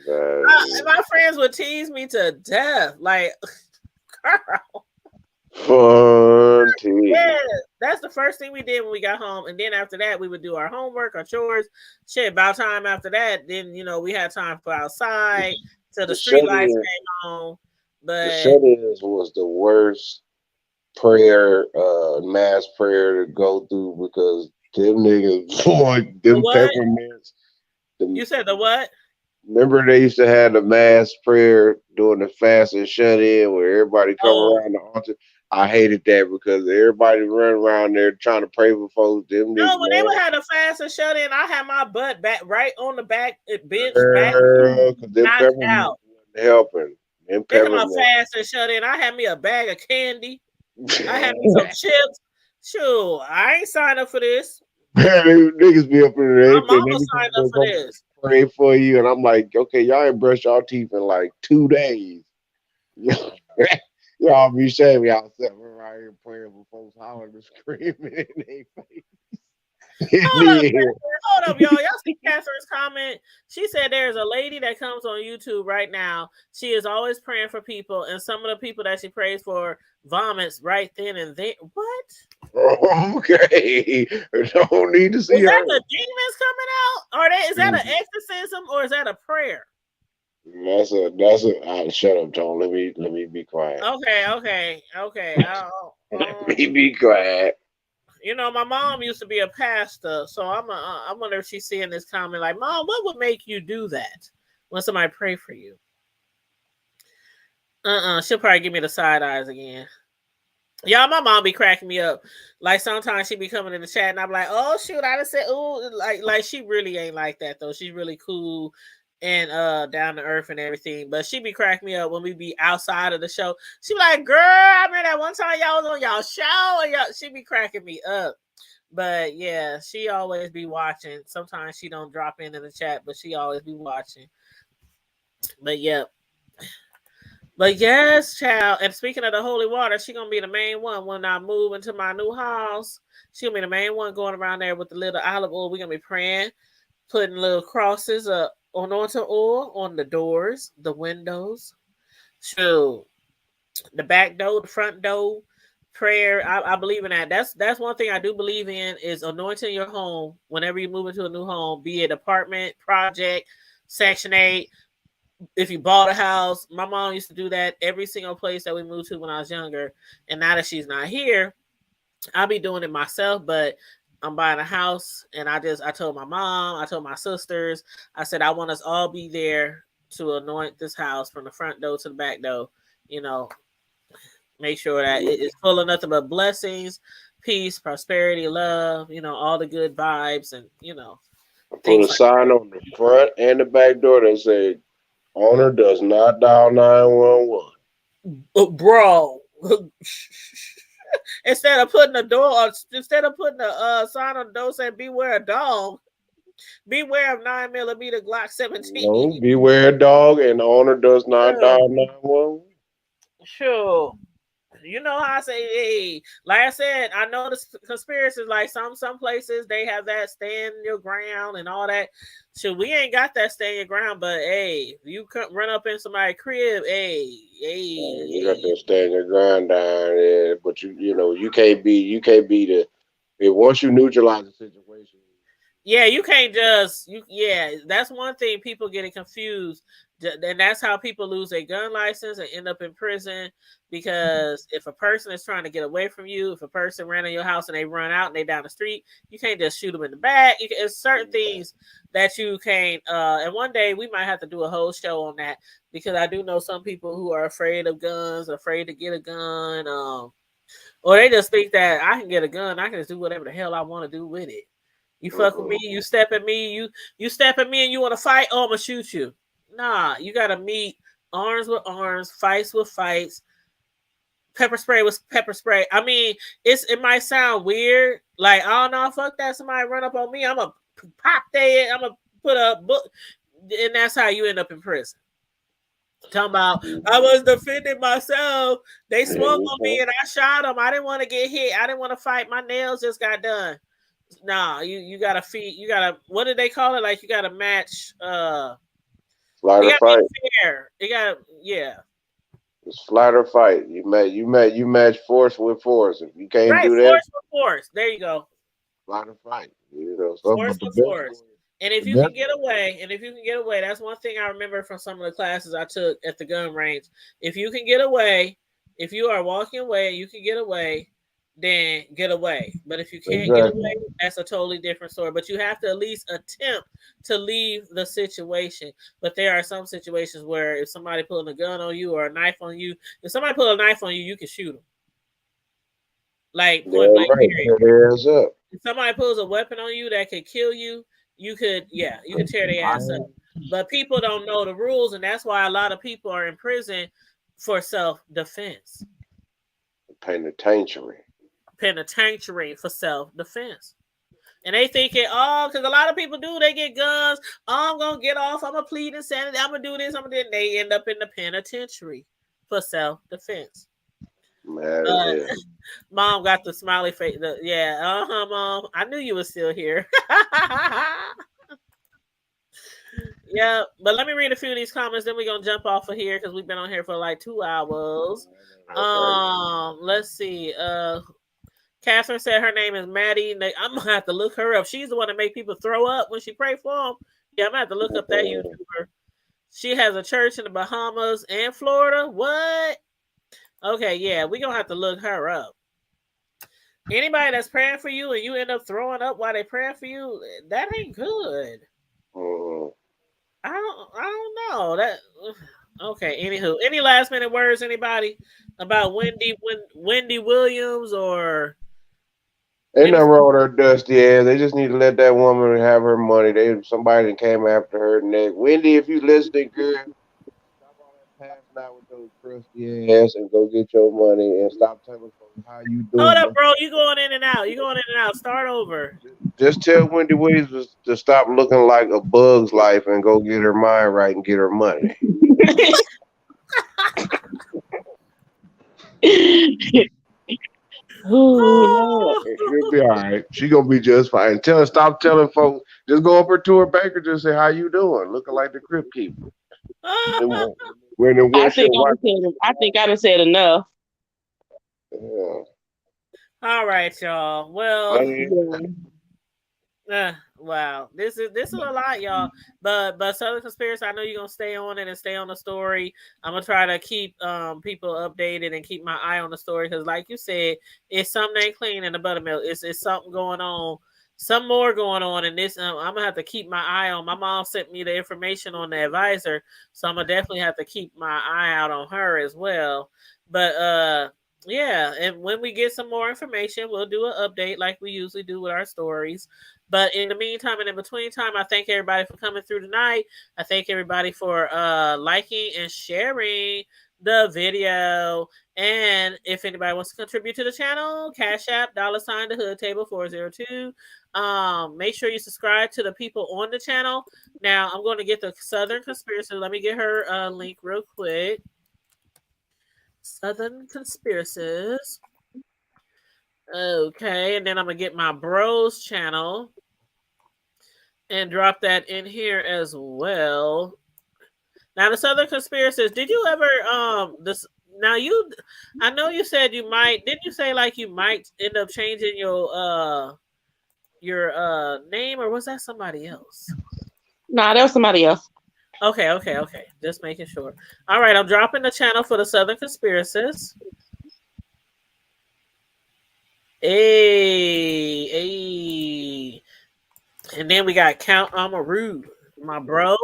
My friends would tease me to death. Like, girl. Fun tease. Yeah, that's the first thing we did when we got home. And then after that, we would do our homework, our chores. Shit, about time after that, then, we had time for outside till the street lights came on. But the shut-ins was the worst prayer, mass prayer to go through because them niggas, boy, them peppermints. You said the what? Remember they used to have the mass prayer during the fast and shut in where everybody come Oh around the altar. I hated that because everybody run around there trying to pray for folks. Them no, niggas, when they man. would have the fast and shut in, I had my butt back right on the back bench, back Girl, cause them knocked peppermints out. wasn't helping. Them They come out peppermints. fast and shut in. I had me a bag of candy. I had me some chips. Sure, I ain't signed up for this. Man, them niggas be up in there, My they think mama they signed come up to for this. pray for you, and I'm like, okay, y'all ain't brushed y'all teeth in like 2 days. Y'all be shaming y'all sitting right here praying for folks hollering and screaming in their face. In Hold up, the air. hold up, y'all. Y'all see Catherine's comment? She said there's a lady that comes on YouTube right now. She is always praying for people, and some of the people that she prays for vomits right then and there. What? Okay, don't need to see Is that her. the demons coming out? Are they? Is that an exorcism or is that a prayer? That's a. Shut up, Tone. Let me be quiet. Okay. Let me be quiet. You know, my mom used to be a pastor, so I wonder if she's seeing this comment like, "Mom, what would make you do that when somebody pray for you?" She'll probably give me the side eyes again. Y'all, my mom be cracking me up. Like sometimes she be coming in the chat and I'm like, "Oh shoot, I just said, oh, like she really ain't like that though. She's really cool and down to earth and everything. But she be cracking me up when we be outside of the show. She be like, girl, I remember that one time y'all was on y'all show and y'all, she be cracking me up. But yeah, she always be watching. Sometimes she don't drop in the chat, but she always be watching. But yeah. But yes, child. And speaking of the holy water, she gonna be the main one when I move into my new house. She gonna be the main one going around there with the little olive oil. We're gonna be praying, putting little crosses anointing oil on the doors, the windows, shoot, the back door, the front door. Prayer, I believe in that. That's one thing I do believe in is anointing your home whenever you move into a new home, be it apartment, project, Section 8. If you bought a house, my mom used to do that every single place that we moved to when I was younger. And now that she's not here, I'll be doing it myself, but I'm buying a house and I told my mom, I told my sisters, I said I want us all be there to anoint this house from the front door to the back door, you know, make sure that it is full of nothing but blessings, peace, prosperity, love, all the good vibes and Put a things like sign on the front and the back door that say, "Owner does not dial 911." that. Bro. Instead of putting a sign on the door saying beware a dog, beware of 9mm Glock 17. No, beware dog, and the owner does not Sure. dial 911. Sure. You know how I say, hey, like I said, I know the conspiracies, like some places they have that stand your ground and all that. So we ain't got that stand your ground, but hey, you could run up in somebody's crib, You got to stand your ground down there, but you can't be the. If once you neutralize the situation, yeah, you can't yeah, that's one thing people getting confused. And that's how people lose their gun license and end up in prison because if a person is trying to get away from you, if a person ran in your house and they run out and they down the street, you can't just shoot them in the back. It's certain things that you can't. And one day we might have to do a whole show on that because I do know some people who are afraid of guns, afraid to get a gun, or they just think that I can get a gun, I can just do whatever the hell I want to do with it. You fuck with me, you step at me, you step at me and you want to fight, oh, I'm gonna shoot you. Nah, you gotta meet arms with arms, fights with fights, pepper spray with pepper spray. I mean, it might sound weird, like, oh no, fuck that, somebody run up on me, I'm gonna pop their, I'm gonna put a book, and that's how you end up in prison. Talking about I was defending myself. They swung on me and I shot them. I didn't want to get hit. I didn't want to fight. My nails just got done. Nah, you gotta feed. You gotta. What did they call it? Like you gotta match. flight It or gotta fight. be fair. It gotta. Yeah. It's flight or fight. You match force with force. If you can't Right. do that, Force with force. There you go. flight or fight. So, Force but the with best force. way, And the if you best can get away, that's one thing I remember from some of the classes I took at the gun range. If you can get away, if you are walking away, you can get away. then get away. But if you can't get Exactly. away, that's a totally different story. But you have to at least attempt to leave the situation. But there are some situations where if somebody pulling a gun on you or a knife on you, if somebody pull a knife on you, you can shoot them. Like point Damn blank, right. period. Tear their ass up. If somebody pulls a weapon on you that could kill you, you could tear their ass up. But people don't know the rules, and that's why a lot of people are in prison for self-defense. Penitentiary. Penitentiary for self-defense. And they thinking, because a lot of people do, they get guns. Oh, I'm gonna get off. I'm gonna plead insanity. I'm gonna do this. I'm gonna do. They end up in the penitentiary for self-defense. Mad as hell. Mom got the smiley face. Mom. I knew you were still here. Yeah, but let me read a few of these comments. Then we're gonna jump off of here because we've been on here for like 2 hours. Let's see. Catherine said her name is Maddie. I'm gonna have to look her up. She's the one that make people throw up when she pray for them. Yeah, I'm gonna have to look up that YouTuber. She has a church in the Bahamas and Florida. What? Okay, yeah, we're gonna have to look her up. Anybody that's praying for you and you end up throwing up while they praying for you, that ain't good. I don't know that. Okay. Anywho, any last minute words? Anybody about Wendy Williams or? Ain't nothing wrong with her dusty ass. They just need to let that woman have her money. Somebody came after her neck. Wendy, if you listening, girl, stop all that passing out with those crusty ass and go get your money and stop telling folks how you doing. Hold up, bro. You going in and out. Start over. Just tell Wendy Williams to stop looking like a bug's life and go get her mind right and get her money. She'll be all right. She gonna be just fine. Stop telling folks. Just go up to her bank and just say, "How you doing?" Looking like the Crypt Keeper. I think I done said enough. Yeah. All right, y'all. Well, wow. This is a lot, y'all. But Southern Conspiracy, I know you're gonna stay on it and stay on the story. I'm gonna try to keep people updated and keep my eye on the story because, like you said, it's something ain't clean in the buttermilk. It's something going on, some more going on in this. I'm gonna have to keep my eye on. My mom sent me the information on the advisor, so I'm gonna definitely have to keep my eye out on her as well. But yeah, and when we get some more information, we'll do an update like we usually do with our stories. But in the meantime and in between time, I thank everybody for coming through tonight. I thank everybody for liking and sharing the video. And if anybody wants to contribute to the channel, Cash App, $, the Hood Table 402. Make sure you subscribe to the people on the channel. Now, I'm going to get the Southern Conspiracy. Let me get her link real quick. Southern Conspiracies. Okay, and then I'm gonna get my bros channel and drop that in here as well. Now the Southern Conspiracies, did you ever I know you said you might, didn't you say like you might end up changing your name, or was that somebody else? Nah, that was somebody else. Okay. Just making sure. All right, I'm dropping the channel for the Southern Conspiracies. Hey. And then we got Count Amaru, my bro.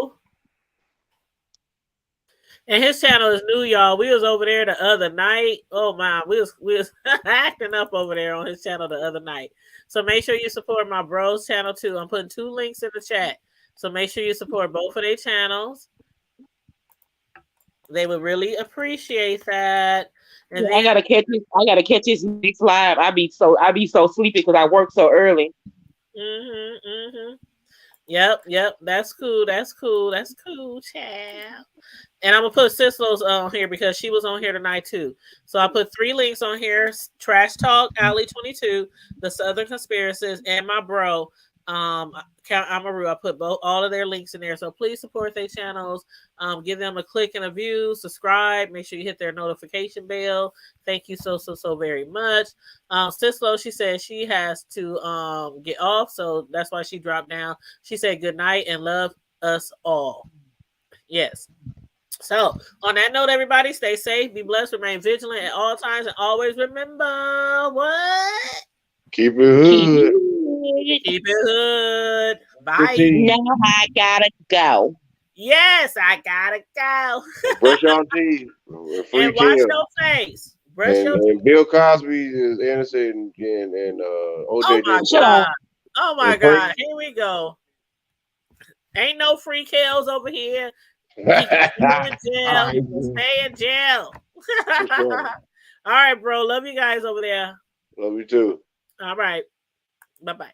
And his channel is new, y'all. We was over there the other night. Oh my, we was acting up over there on his channel the other night. So make sure you support my bro's channel too. I'm putting 2 links in the chat. So make sure you support both of their channels. They would really appreciate that. And I gotta catch his next live. I be so sleepy because I work so early. Yep. That's cool, child. And I'm gonna put Sislo's on here because she was on here tonight too. So I put 3 links on here: Trash Talk, Alley 22, the Southern Conspiracies, and my bro, Count Amaru. I put all of their links in there. So please support their channels. Give them a click and a view, subscribe, make sure you hit their notification bell. Thank you so very much. Sislo, she said she has to get off, so that's why she dropped down. She said good night and love us all. Yes. So, on that note, everybody, stay safe, be blessed, remain vigilant at all times, and always remember what? Keep it hood. Keep it hood. Bye. Fifteen. Now I gotta go. Yes, I gotta go. Brush your teeth. Free And wash Kim. your face. Brush your And Bill Cosby is innocent and Oh OJ my didn't. God. Oh my And pray- God. Here we go. Ain't no free kills over here. Stay in jail. Stay in jail. All right, bro. Love you guys over there. Love you too. All right. Bye-bye.